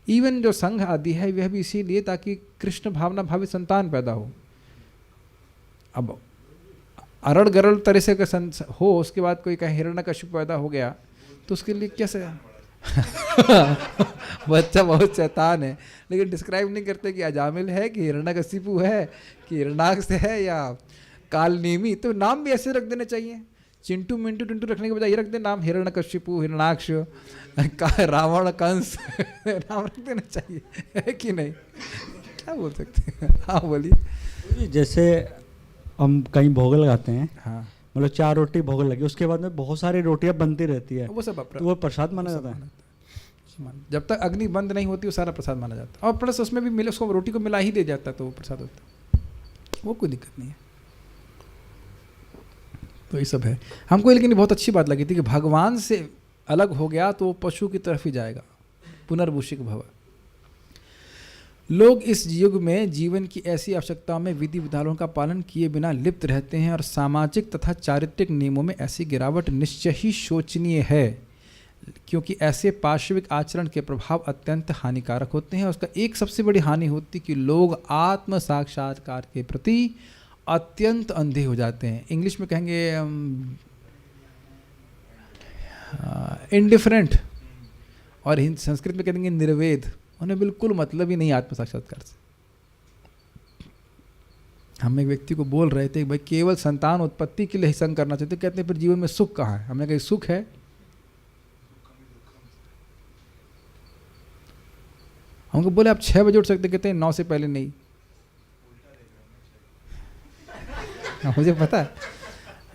इवन जो संघ आदि है वह भी इसीलिए ताकि कृष्ण भावना भावित संतान पैदा हो। अब अरड़ गरड़ तरह से हो, उसके बाद कोई कहीं हिरण्यकशिपु पैदा हो गया तो उसके लिए कैसे बच्चा बहुत शैतान है, लेकिन डिस्क्राइब नहीं करते कि अजामिल है कि हिरण्यकशिपु है कि हिरणाक्ष है या कालनेमी। तो नाम भी ऐसे रख देने चाहिए। चिंटू मिंटू टिंटू रखने के बजाय ये रख दे नाम, हिरण्यकशिपु, हिरणाक्ष, रावण, कंस नाम रख देना चाहिए, है कि नहीं? क्या बोल सकते हैं? हाँ बोलिए। जैसे हम कहीं भोग लगाते हैं, हाँ, मतलब 4 रोटी भोग लगी, उसके बाद में बहुत सारी रोटियां बनती रहती है, वो सब तो वो प्रसाद माना जाता है। जब तक अग्नि बंद नहीं होती वो सारा प्रसाद माना जाता है। और प्लस उसमें भी मिले, उसको रोटी को मिला ही दे जाता है तो वो प्रसाद होता है, वो कोई दिक्कत नहीं है। तो ये सब है हमको। लेकिन बहुत अच्छी बात लगी थी कि भगवान से अलग हो गया तो वो पशु की तरफ ही जाएगा। पुनर्भूषिक भव। लोग इस युग में जीवन की ऐसी आवश्यकताओं में विधि विधानों का पालन किए बिना लिप्त रहते हैं और सामाजिक तथा चारित्रिक नियमों में ऐसी गिरावट निश्चय ही शोचनीय है, क्योंकि ऐसे पार्श्विक आचरण के प्रभाव अत्यंत हानिकारक होते हैं। उसका एक सबसे बड़ी हानि होती कि लोग आत्म साक्षात्कार के प्रति अत्यंत अंधे हो जाते हैं। इंग्लिश में कहेंगे इनडिफरेंट, और संस्कृत में कहेंगे निर्वेद। उन्हें बिल्कुल मतलब ही नहीं आत्म साक्षात्कार से। हम एक व्यक्ति को बोल रहे थे कि भाई केवल संतान उत्पत्ति के लिए ही संग करना चाहिए, तो कहते हैं फिर जीवन में सुख कहाँ है? हमने कहा सुख है, हमको बोले आप 6 बजे उठ सकते, कहते हैं 9 से पहले नहीं। मुझे पता है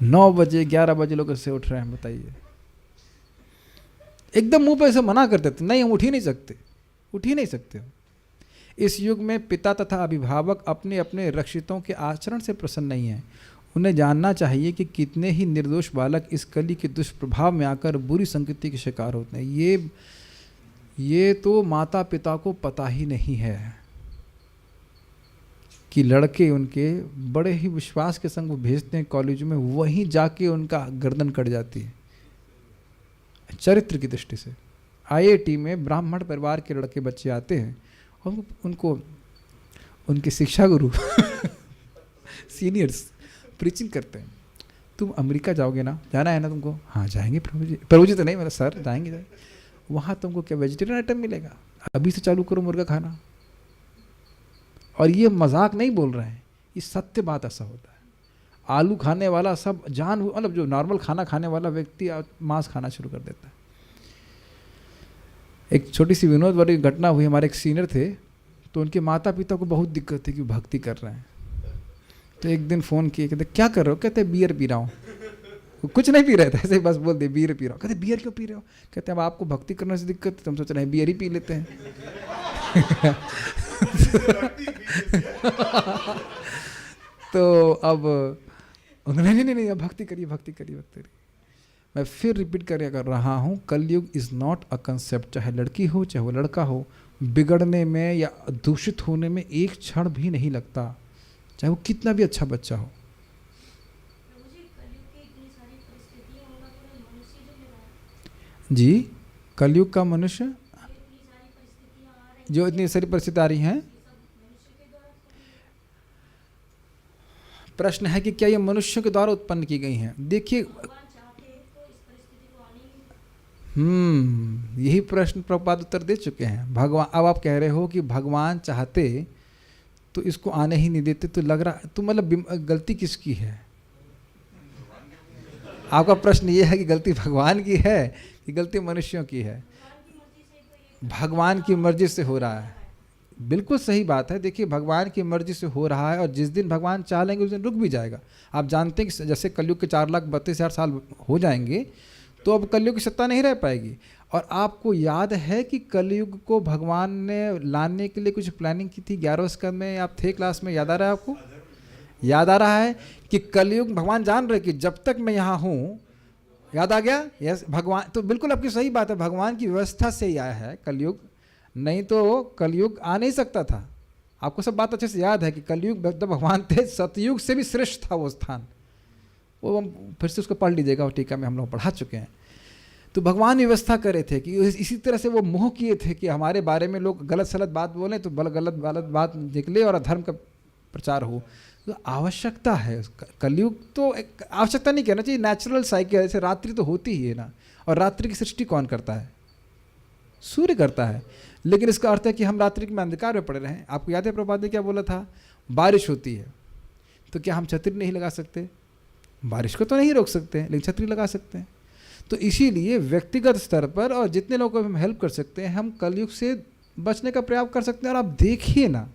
9 बजे 11 बजे लोग इससे उठ रहे हैं, बताइए। एकदम मुंह पे ऐसे मना करते थे, नहीं हम उठ ही नहीं सकते, उठ ही नहीं सकते। इस युग में पिता तथा अभिभावक अपने अपने रक्षितों के आचरण से प्रसन्न नहीं हैं। उन्हें जानना चाहिए कि कितने ही निर्दोष बालक इस कली के दुष्प्रभाव में आकर बुरी संगति के शिकार होते हैं। ये तो माता पिता को पता ही नहीं है कि लड़के उनके बड़े ही विश्वास के संग वो भेजते हैं कॉलेज में, वहीं जाके उनका गर्दन कट जाती है चरित्र की दृष्टि से। आईआईटी में ब्राह्मण परिवार के लड़के बच्चे आते हैं और उनको उनके शिक्षा गुरु सीनियर्स प्रीचिंग करते हैं, तुम अमेरिका जाओगे ना, जाना है ना तुमको? हाँ जाएंगे प्रभु जी तो नहीं, मेरा सर जाएंगे। वहाँ तुमको क्या वेजिटेरियन आइटम मिलेगा, अभी से चालू करो मुर्गा खाना। और ये मजाक नहीं बोल रहे हैं, ये सत्य बात ऐसा होता है। आलू खाने वाला सब मतलब जो नॉर्मल खाना खाने वाला व्यक्ति मांस खाना शुरू कर देता है। एक छोटी सी विनोद वाली घटना हुई, हमारे एक सीनियर थे, तो उनके माता पिता को बहुत दिक्कत थी कि भक्ति कर रहे हैं। तो एक दिन फ़ोन किए, कहते क्या कर रहे हो? कहते बियर पी रहा हूँ। वो कुछ नहीं पी रहे थे, ऐसे ही बस बोल दे बियर पी रहा हूँ। कहते बियर क्यों पी रहे हो? कहते अब आपको भक्ति करने से दिक्कत है, तो हम सोच रहे हैं बियर ही पी लेते हैं। तो अब उन्होंने नहीं अब भक्ति करिए, भक्ति करिए, भक्ति करिए। मैं फिर रिपीट कर रहा हूँ, कलयुग इज़ नॉट अ कंसेप्ट। चाहे लड़की हो चाहे वो लड़का हो, बिगड़ने में या दूषित होने में एक क्षण भी नहीं लगता, चाहे वो कितना भी अच्छा बच्चा हो। जी, कलयुग का मनुष्य जो इतनी सारी परिस्थिति आ रही हैं, प्रश्न है कि क्या ये मनुष्यों के द्वारा उत्पन्न की गई हैं? देखिए, यही प्रश्न प्रभुपाद उत्तर दे चुके हैं। भगवान, अब आप कह रहे हो कि भगवान चाहते तो इसको आने ही नहीं देते, तो लग रहा तो मतलब गलती किसकी है? आपका प्रश्न ये है कि गलती भगवान की है कि गलती मनुष्यों की है? भगवान की मर्जी से हो रहा है, बिल्कुल सही बात है। देखिए, भगवान की मर्जी से हो रहा है और जिस दिन भगवान चाह लेंगे उस दिन रुक भी जाएगा। आप जानते हैं कि जैसे कलयुग के 4,32,000 साल हो जाएंगे तो अब कलयुग की सत्ता नहीं रह पाएगी। और आपको याद है कि कलयुग को भगवान ने लाने के लिए कुछ प्लानिंग की थी। 11वें स्कंद में आप थे क्लास में, याद आ रहा है आपको? याद आ रहा है कि कलयुग भगवान जान रहे कि जब तक मैं यहाँ हूँ, याद आ गया? यस, भगवान तो बिल्कुल आपकी सही बात है, भगवान की व्यवस्था से ही आया है कलयुग, नहीं तो कलयुग आ नहीं सकता था। आपको सब बात अच्छे से याद है कि कलयुग जब भगवान थे, सतयुग से भी श्रेष्ठ था वो स्थान। वो हम फिर से उसको पढ़ लीजिएगा, वो टीका में हम लोग पढ़ा चुके हैं। तो भगवान व्यवस्था करे थे कि इसी तरह से वो मोह किए थे कि हमारे बारे में लोग गलत सलत बात बोलें तो गलत बात निकले और अधर्म का प्रचार हो। तो आवश्यकता है, कलयुग तो एक आवश्यकता नहीं कहना चाहिए, नेचुरल साइकिल। जैसे रात्रि तो होती ही है ना, और रात्रि की सृष्टि कौन करता है? सूर्य करता है। लेकिन इसका अर्थ है कि हम रात्रि में अंधकार में पड़े रहें। आपको याद है प्रभात ने क्या बोला था? बारिश होती है तो क्या हम छतरी नहीं लगा सकते? बारिश को तो नहीं रोक सकते लेकिन छतरी लगा सकते हैं। तो इसीलिए व्यक्तिगत स्तर पर और जितने लोगों को हम हेल्प कर सकते हैं, हम कलयुग से बचने का प्रयास कर सकते हैं। और आप देखिए ना,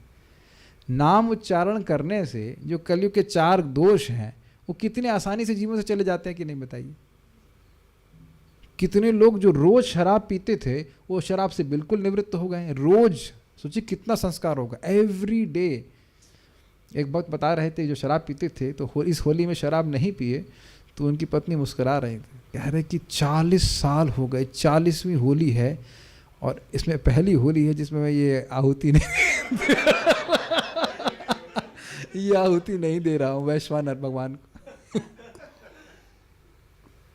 नाम उच्चारण करने से जो कलयुग के 4 दोष हैं वो कितने आसानी से जीवन से चले जाते हैं कि नहीं, बताइए? कितने लोग जो रोज शराब पीते थे वो शराब से बिल्कुल निवृत्त हो गए। रोज सोचिए कितना संस्कार होगा, एवरी डे। एक वक्त बता रहे थे जो शराब पीते थे तो इस होली में शराब नहीं पिए तो उनकी पत्नी मुस्कुरा रही थी, कह रहे कि 40 साल हो गए, 40वीं होली है और इसमें पहली होली है जिसमें मैं ये आहुति नहीं ये आहुति नहीं दे रहा हूँ वैश्वानर भगवान को।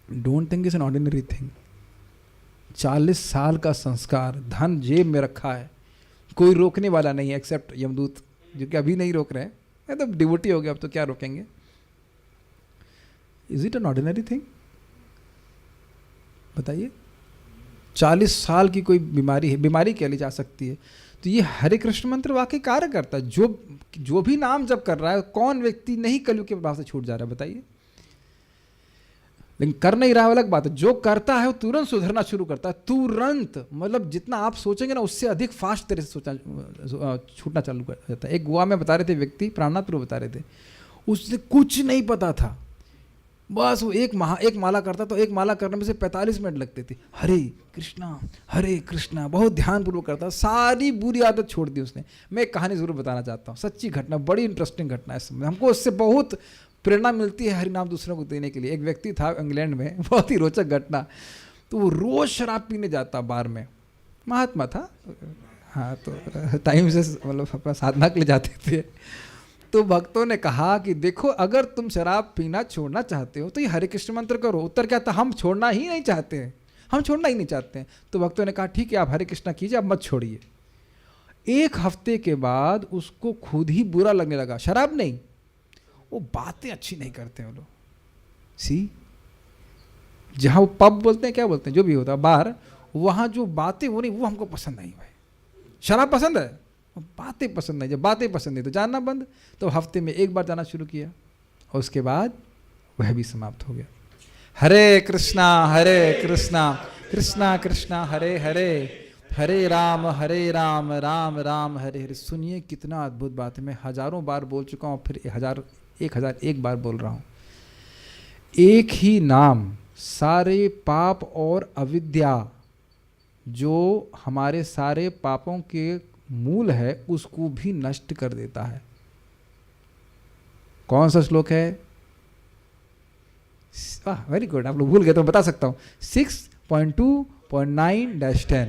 Don't think it's an ordinary thing. 40 साल का संस्कार, धन जेब में रखा है, कोई रोकने वाला नहीं है एक्सेप्ट यमदूत, जो कि अभी नहीं रोक रहे हैं। तो डिवोटी हो गया, अब तो क्या रोकेंगे? Is it an ordinary thing? बताइए। 40 साल की कोई बीमारी है, बीमारी कह ली जा सकती है, तो ये हरे कृष्ण मंत्र वाकई कार्य करता है। जो भी नाम जप कर रहा है, कौन व्यक्ति नहीं कलयुग के प्रभाव से छूट जा रहा है बताइए? लेकिन कर नहीं रहा है अलग बात है। जो करता है वो तुरंत सुधरना शुरू करता है, तुरंत। मतलब जितना आप सोचेंगे ना उससे अधिक फास्ट तरह से छूटना चालू कर जाता है। एक गोवा में बता रहे थे व्यक्ति, प्राणनाथ प्रभु बता रहे थे, उससे कुछ नहीं पता था, बस वो एक माला करता तो एक माला करने में से 45 मिनट लगते थे। हरे कृष्णा बहुत ध्यानपूर्वक करता, सारी बुरी आदत छोड़ दी उसने। मैं एक कहानी जरूर बताना चाहता हूँ, सच्ची घटना, बड़ी इंटरेस्टिंग घटना है। इस समय हमको उससे बहुत प्रेरणा मिलती है हरि नाम दूसरों को देने के लिए। एक व्यक्ति था इंग्लैंड में, बहुत ही रोचक घटना। तो वो रोज शराब पीने जाता बार में, महात्मा था, हाँ, तो टाइम से मतलब अपना साधना के लिए जाते थे। तो भक्तों ने कहा कि देखो अगर तुम शराब पीना छोड़ना चाहते हो तो ये हरे कृष्ण मंत्र करो। उत्तर क्या था? हम छोड़ना ही नहीं चाहते हैं, हम छोड़ना ही नहीं चाहते हैं। तो भक्तों ने कहा ठीक है आप हरे कृष्णा कीजिए, अब मत छोड़िए। एक हफ्ते के बाद उसको खुद ही बुरा लगने लगा, शराब नहीं, वो बातें अच्छी नहीं करते हैं वो लोग। सी, जहाँ वो पब बोलते हैं, क्या बोलते हैं, जो भी होता है बार, वहाँ जो बातें हो रही वो हमको पसंद नहीं भाई। शराब पसंद है, बातें पसंद नहीं। जब बातें पसंद नहीं तो जानना बंद। तो हफ्ते में एक बार जाना शुरू किया और उसके बाद वह भी समाप्त हो गया। हरे कृष्णा कृष्णा कृष्णा हरे हरे, हरे राम राम राम हरे हरे। सुनिए कितना अद्भुत बात है। मैं हजारों बार बोल चुका हूँ, फिर 1001 बार बोल रहा हूँ। एक ही नाम सारे पाप और अविद्या, जो हमारे सारे पापों के मूल है, उसको भी नष्ट कर देता है। कौन सा श्लोक है? वेरी गुड, आप लोग भूल गए तो मैं बता सकता हूं, 6.2.9-10।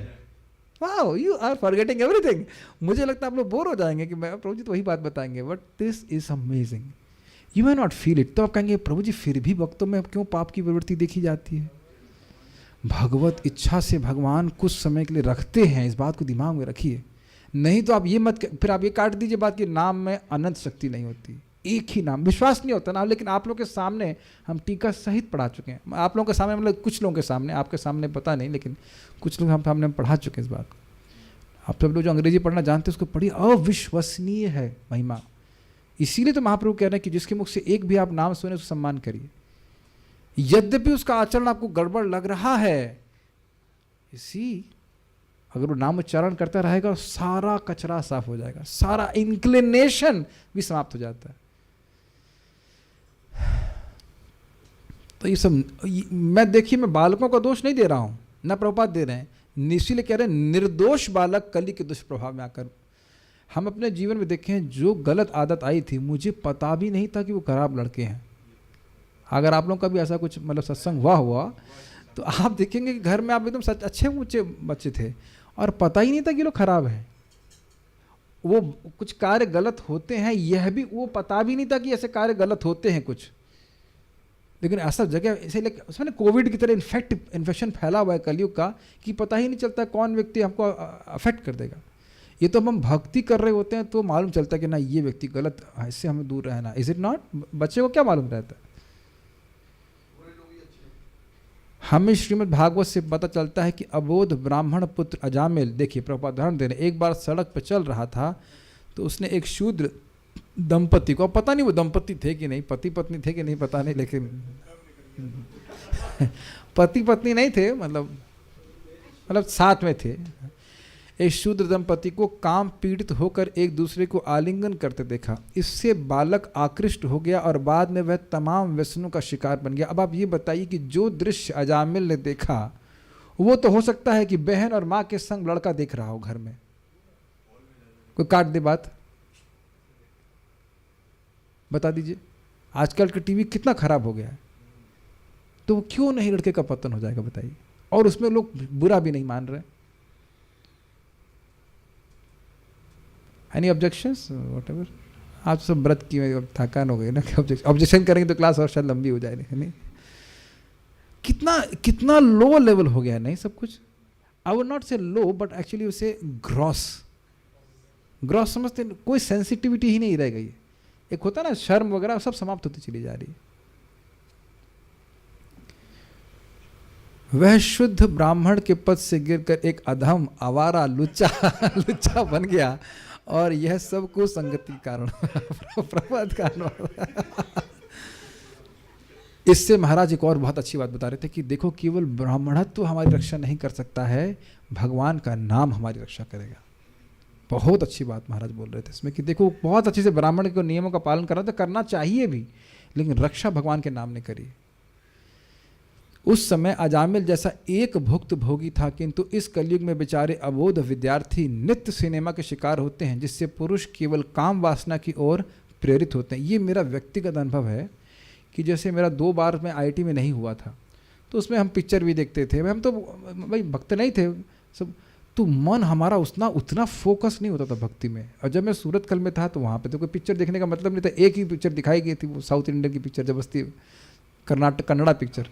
Wow, you are forgetting everything. मुझे लगता है आप लोग बोर हो जाएंगे कि मैं प्रभु जी तो वही बात बताएंगे, but this is amazing. You may not feel it. तो आप कहेंगे प्रभु जी फिर भी भक्तों में क्यों पाप की प्रवृत्ति देखी जाती है? भगवत इच्छा से भगवान कुछ समय के लिए रखते हैं, इस बात को दिमाग में रखिए। नहीं तो आप ये मत, फिर आप ये काट दीजिए बात कि नाम में अनंत शक्ति नहीं होती। एक ही नाम, विश्वास नहीं होता ना। लेकिन आप लोगों के सामने हम टीका सहित पढ़ा चुके हैं। आप लोगों के सामने, मतलब कुछ लोगों के सामने, आपके सामने पता नहीं, लेकिन कुछ लोग हम सामने पढ़ा चुके हैं इस बात को। आप सब लोग जो अंग्रेजी पढ़ना जानते हैं उसको पढ़िए, अविश्वसनीय है महिमा। इसीलिए तो महाप्रभु कह रहे हैं कि जिसके मुख से एक भी आप नाम सुने उसको सम्मान करिए, यद्यपि उसका आचरण आपको गड़बड़ लग रहा है। इसी अगर वो नाम उच्चारण करता रहेगा सारा कचरा साफ हो जाएगा, सारा इंक्लिनेशन भी समाप्त हो जाता है। तो ये सब मैं, देखिए मैं बालकों का दोष नहीं दे रहा हूं, ना प्रभुपाद दे रहे हैं, इसीलिए कह रहे हैं निर्दोष बालक कली के दुष्प्रभाव में आकर। हम अपने जीवन में देखें, जो गलत आदत आई थी, मुझे पता भी नहीं था कि वो खराब लड़के हैं। अगर आप लोगों का भी ऐसा कुछ मतलब सत्संग हुआ तो आप देखेंगे कि घर में आप एकदम अच्छे ऊँचे बच्चे थे और पता ही नहीं था कि लोग खराब हैं। वो कुछ कार्य गलत होते हैं, यह भी वो पता भी नहीं था कि ऐसे कार्य गलत होते हैं कुछ। लेकिन ऐसा जगह इसीलिए उसमें कोविड की तरह इन्फेक्शन फैला हुआ है कलयुग का, कि पता ही नहीं चलता कौन व्यक्ति हमको अफेक्ट कर देगा। ये तो हम भक्ति कर रहे होते हैं तो मालूम चलता है कि ना ये व्यक्ति गलत, इससे हमें दूर रहना। Is it not? बच्चे को क्या मालूम रहता है? हमें श्रीमद् भागवत से पता चलता है कि अबोध ब्राह्मण पुत्र अजामिल, देखिए प्रभुपाद उदाहरण दे रहे हैं, एक बार सड़क पर चल रहा था तो उसने एक शूद्र दंपति को, पता नहीं वो दंपति थे कि नहीं, पति पत्नी थे कि नहीं पता नहीं, लेकिन पति पत्नी नहीं थे, मतलब साथ में थे। एक शूद्र दंपति को काम पीड़ित होकर एक दूसरे को आलिंगन करते देखा। इससे बालक आकृष्ट हो गया और बाद में वह तमाम व्यसनों का शिकार बन गया। अब आप ये बताइए कि जो दृश्य अजामिल ने देखा वो तो हो सकता है कि बहन और माँ के संग लड़का देख रहा हो घर में। कोई काट दे बात, बता दीजिए। आजकल का टीवी कितना खराब हो गया है, तो वो क्यों नहीं लड़के का पतन हो जाएगा बताइए? और उसमें लोग बुरा भी नहीं मान रहे। Any objections? What ever. आप सब व्रत की थकान हो गई ना, ऑब्जेक्शन करेंगे तो क्लास और शायद लंबी हो जाएगी। नहीं, कितना लो लेवल हो गया है नहीं सब कुछ। आई वुड नॉट से लो, बट एक्चुअली उसे ग्रॉस समझते, कोई सेंसिटिविटी ही नहीं रह गई। एक होता ना शर्म वगैरह, सब समाप्त होती चली जा रही है। वह शुद्ध ब्राह्मण के पद से गिरकर एक अधम आवारा लुच्चा बन गया और यह सब को संगति के कारण प्रमाद कारण। इससे महाराज एक और बहुत अच्छी बात बता रहे थे कि देखो केवल ब्राह्मणत्व हमारी रक्षा नहीं कर सकता है, भगवान का नाम हमारी रक्षा करेगा। बहुत अच्छी बात महाराज बोल रहे थे इसमें कि देखो बहुत अच्छे से ब्राह्मण के नियमों का पालन करना तो करना चाहिए भी, लेकिन रक्षा भगवान के नाम ने करी। उस समय अजामिल जैसा एक भुक्त भोगी था, किंतु इस कलयुग में बेचारे अबोध विद्यार्थी नित्य सिनेमा के शिकार होते हैं, जिससे पुरुष केवल काम वासना की ओर प्रेरित होते हैं। ये मेरा व्यक्तिगत अनुभव है कि जैसे मेरा 2 बार में IIT में नहीं हुआ था, तो उसमें हम पिक्चर भी देखते थे, हम तो भाई भक्त नहीं थे सब, तो मन हमारा उतना फोकस नहीं होता था भक्ति में। और जब मैं सूरतकल में था तो वहाँ पे तो कोई पिक्चर देखने का मतलब नहीं था, एक ही पिक्चर दिखाई गई थी, वो साउथ इंडियन की पिक्चर जबरदस्ती, कन्नड़ा पिक्चर।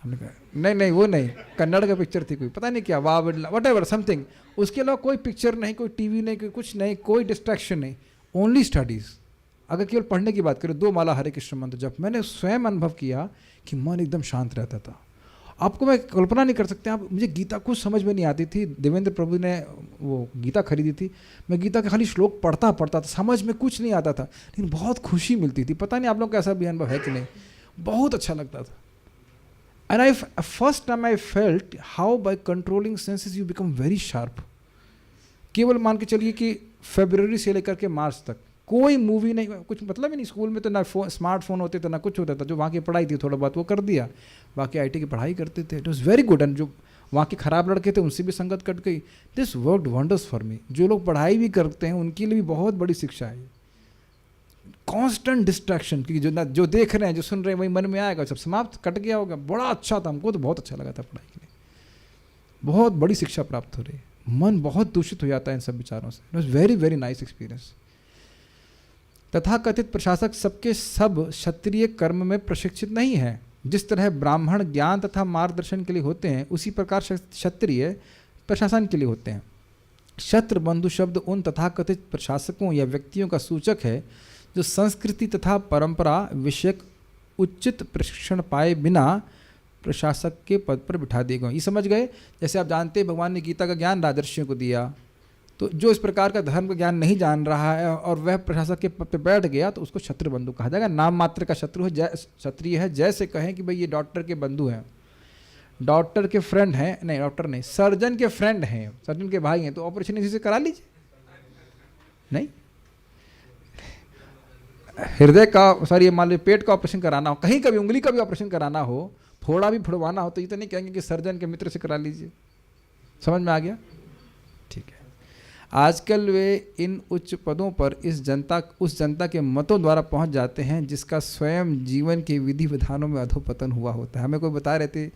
हमने कहा नहीं वो नहीं, कन्नड़ का पिक्चर थी कोई, पता नहीं क्या, वाह वट एवर समथिंग। उसके अलावा कोई पिक्चर नहीं, कोई टीवी नहीं, कोई कुछ नहीं, कोई डिस्ट्रैक्शन नहीं, ओनली स्टडीज़। अगर केवल पढ़ने की बात करें 2 माला हरे कृष्ण मंत्र जब मैंने स्वयं अनुभव किया कि मन एकदम शांत रहता था। आपको मैं कल्पना नहीं कर सकते आप, मुझे गीता कुछ समझ में नहीं आती थी। देवेंद्र प्रभु ने वो गीता खरीदी थी, मैं गीता के खाली श्लोक पढ़ता था, समझ में कुछ नहीं आता था, लेकिन बहुत खुशी मिलती थी। पता नहीं आप लोग का ऐसा भी अनुभव है कि नहीं, बहुत अच्छा लगता था। And first time I felt how by controlling senses you become very sharp. केवल मान के चलिए कि फरवरी से लेकर के मार्च तक कोई मूवी नहीं, कुछ मतलब ही नहीं। स्कूल में तो ना स्मार्टफोन होते थे ना कुछ होता था, जो वहाँ की पढ़ाई थी थोड़ा बहुत वो कर दिया, बाकी IIT की पढ़ाई करते थे। It was very good. And जो वहाँ के खराब लड़के थे उनसे भी संगत कट गई। This worked wonders for me. जो लोग पढ़ाई भी करते हैं उनके लिए भी बहुत बड़ी शिक्षा है। कॉन्स्टेंट डिस्ट्रैक्शन की जो देख रहे हैं, जो सुन रहे हैं, वही मन में आएगा, सब समाप्त कट गया होगा। बड़ा अच्छा था, हमको तो बहुत अच्छा लगा था पढ़ाई के लिए, बहुत बड़ी शिक्षा प्राप्त हो रही है। मन बहुत दूषित हो जाता है इन सब विचारों से। It was very very nice experience. तथाकथित प्रशासक सबके सब क्षत्रिय कर्म में प्रशिक्षित नहीं है। जिस तरह ब्राह्मण ज्ञान तथा मार्गदर्शन के लिए होते हैं, उसी प्रकार क्षत्रिय प्रशासन के लिए होते हैं। क्षत्र बंधु शब्द उन तथाकथित प्रशासकों या व्यक्तियों का सूचक है जो संस्कृति तथा परंपरा विषयक उचित प्रशिक्षण पाए बिना प्रशासक के पद पर बिठा दिए गए। ये समझ गए? जैसे आप जानते हैं भगवान ने गीता का ज्ञान राजर्षियों को दिया, तो जो इस प्रकार का धर्म का ज्ञान नहीं जान रहा है और वह प्रशासक के पद पर बैठ गया तो उसको शत्रु बंधु कहा जाएगा। नाम मात्र का शत्रु है, क्षत्रिय है। जैसे कहें कि भाई ये डॉक्टर के बंधु हैं, डॉक्टर के फ्रेंड हैं, नहीं डॉक्टर नहीं, सर्जन के फ्रेंड हैं, सर्जन के भाई हैं, तो ऑपरेशन इसी से करा लीजिए। नहीं, हृदय का सॉरी मान लीजिए पेट का ऑपरेशन कराना हो, कहीं का भी उंगली का भी ऑपरेशन कराना हो, फोड़ा भी फुड़वाना हो, तो ये तो नहीं कहेंगे कि सर्जन के मित्र से करा लीजिए। समझ में आ गया? ठीक है। आजकल वे इन उच्च पदों पर उस जनता के मतों द्वारा पहुंच जाते हैं जिसका स्वयं जीवन के विधि विधानों में अधोपतन हुआ होता है। हमें कोई बता रहे थे,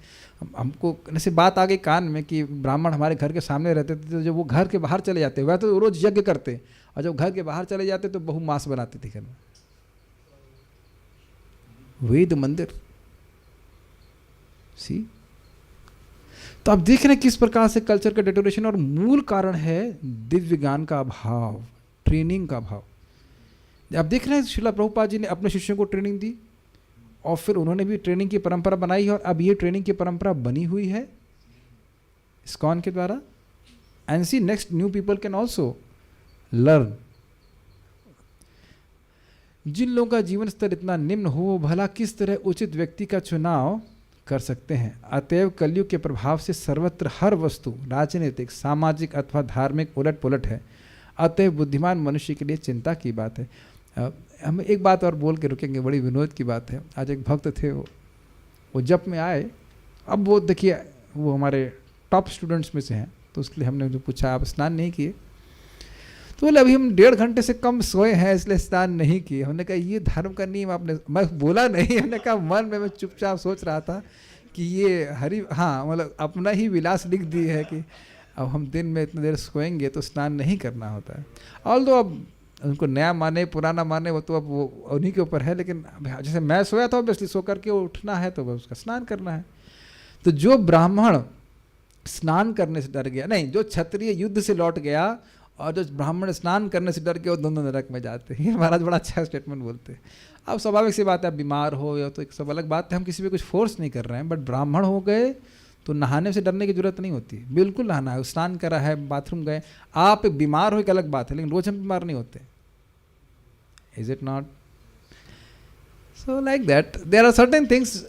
हमको जैसे बात आ गई कान में कि ब्राह्मण हमारे घर के सामने रहते थे, तो जब वो घर के बाहर चले जाते वह तो रोज यज्ञ करते, और जब घर के बाहर चले जाते तो बहु मांस बनाते थे घर में। वेद मंदिर सी, तो आप देख रहे हैं किस प्रकार से कल्चर का डिटोरेशन, और मूल कारण है दिव्य ज्ञान का अभाव, ट्रेनिंग का अभाव। आप देख रहे हैं श्रीला प्रभुपाद जी ने अपने शिष्यों को ट्रेनिंग दी और फिर उन्होंने भी ट्रेनिंग की परंपरा बनाई है, और अब ये ट्रेनिंग की परंपरा बनी हुई है इस्कॉन के द्वारा। And see next new people can also learn. जिन लोगों का जीवन स्तर इतना निम्न हो वो भला किस तरह उचित व्यक्ति का चुनाव कर सकते हैं। अतएव कलयुग के प्रभाव से सर्वत्र हर वस्तु राजनीतिक, सामाजिक अथवा धार्मिक उलट पुलट है। अतएव बुद्धिमान मनुष्य के लिए चिंता की बात है। हम एक बात और बोल के रुकेंगे, बड़ी विनोद की बात है। आज एक भक्त थे, वो जप में आए। अब वो देखिए वो हमारे टॉप स्टूडेंट्स में से हैं, तो उसके लिए हमने जो पूछा आप स्नान नहीं किए, तो बोले अभी हम 1.5 घंटे से कम सोए हैं इसलिए स्नान नहीं किए। हमने कहा ये धर्म का नियम आपने, मैं बोला नहीं, हमने कहा मन में मैं चुपचाप सोच रहा था कि ये मतलब अपना ही विलास लिख दी है कि अब हम दिन में इतनी देर सोएंगे तो स्नान नहीं करना होता है। ऑल्दो अब उनको नया माने पुराना माने वो तो अब वो उन्हीं के ऊपर है, लेकिन जैसे मैं सोया था ऑब्वियसली सो करके उठना है तो उसका स्नान करना है। तो जो ब्राह्मण स्नान करने से डर गया, नहीं जो क्षत्रिय युद्ध से लौट गया और जो ब्राह्मण स्नान करने से डर के वो दोनों नरक में जाते हैं। महाराज बड़ा अच्छा स्टेटमेंट बोलते हैं। अब स्वाभाविक सी बात है, आप बीमार हो या तो एक सब अलग बात है, हम किसी पे कुछ फोर्स नहीं कर रहे हैं, बट ब्राह्मण हो गए तो नहाने से डरने की जरूरत नहीं होती, बिल्कुल नहाना है, स्नान करा है, बाथरूम गए, आप बीमार हो एक अलग बात है, लेकिन रोज हम बीमार नहीं होते, is it not? So like that there are certain things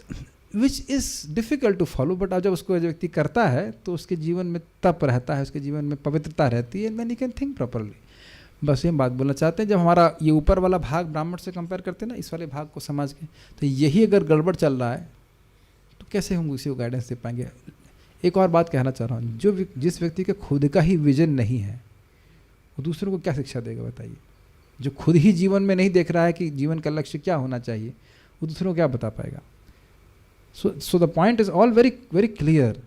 which is difficult to follow, but अब जब उसको जो व्यक्ति करता है तो उसके जीवन में तप रहता है, उसके जीवन में पवित्रता रहती है, then he can think properly. बस ये बात बोलना चाहते हैं, जब हमारा ये ऊपर वाला भाग ब्राह्मण से कंपेयर करते हैं ना, इस वाले भाग को समझ के, तो यही अगर गड़बड़ चल रहा है तो कैसे हम उसी को गाइडेंस दे पाएंगे। एक और बात कहना चाह रहा हूँ, जिस व्यक्ति के खुद का ही विजन नहीं है वो दूसरों को क्या शिक्षा देगा बताइए। जो खुद ही जीवन में नहीं देख रहा है कि जीवन का लक्ष्य क्या होना चाहिए, वो दूसरों को क्या बता पाएगा। So the point is all very very clear.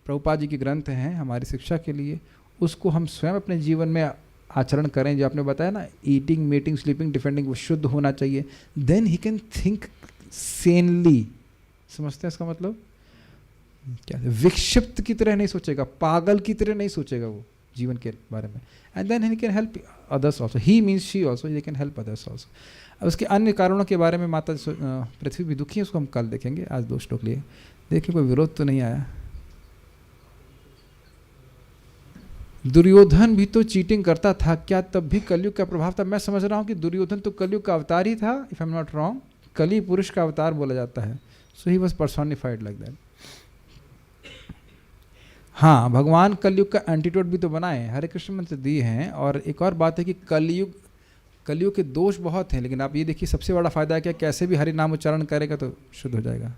Prabhupada ji के ग्रंथ हैं हमारी शिक्षा के लिए, उसको हम स्वयं अपने जीवन में आचरण करें। जो आपने बताया ना, ईटिंग, मीटिंग, स्लीपिंग, डिफेंडिंग, वो शुद्ध होना चाहिए, then he can think Senali. समझते हैं इसका मतलब क्या? विक्षिप्त की तरह नहीं सोचेगा, पागल की तरह नहीं सोचेगा वो जीवन के बारे में, and then he can help others also. He means she also, they can help others also. अब उसके अन्य कारणों के बारे में माता पृथ्वी भी दुखी है, उसको हम कल देखेंगे। आज 2 श्लोक लिए। देखिए कोई विरोध तो नहीं आया। दुर्योधन भी तो चीटिंग करता था, क्या तब भी कलयुग का प्रभाव था? मैं समझ रहा हूँ कि दुर्योधन तो कलयुग का अवतार ही था, if I am not wrong. कली पुरुष का अवतार बोला जाता है, so he was personified like that. हाँ, भगवान कलयुग का एंटीडोट भी तो बनाए, हरे कृष्ण मंत्र दिए हैं। और एक और बात है कि कलयुग के दोष बहुत हैं, लेकिन आप ये देखिए सबसे बड़ा फायदा है क्या, कैसे भी हरि नाम उच्चारण करेगा तो शुद्ध हो जाएगा।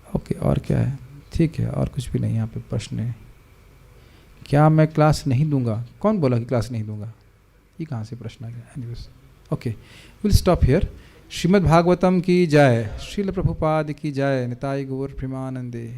ओके, और क्या है? ठीक है, और कुछ भी नहीं यहाँ पे प्रश्न है। क्या मैं क्लास नहीं दूंगा? कौन बोला कि क्लास नहीं दूंगा? ये कहाँ से प्रश्न आ गया? Anyways, okay, will stop here. Shrimad Bhagavatam की जय, श्रील प्रभुपाद की जय, निताई गौर प्रेमानंदे।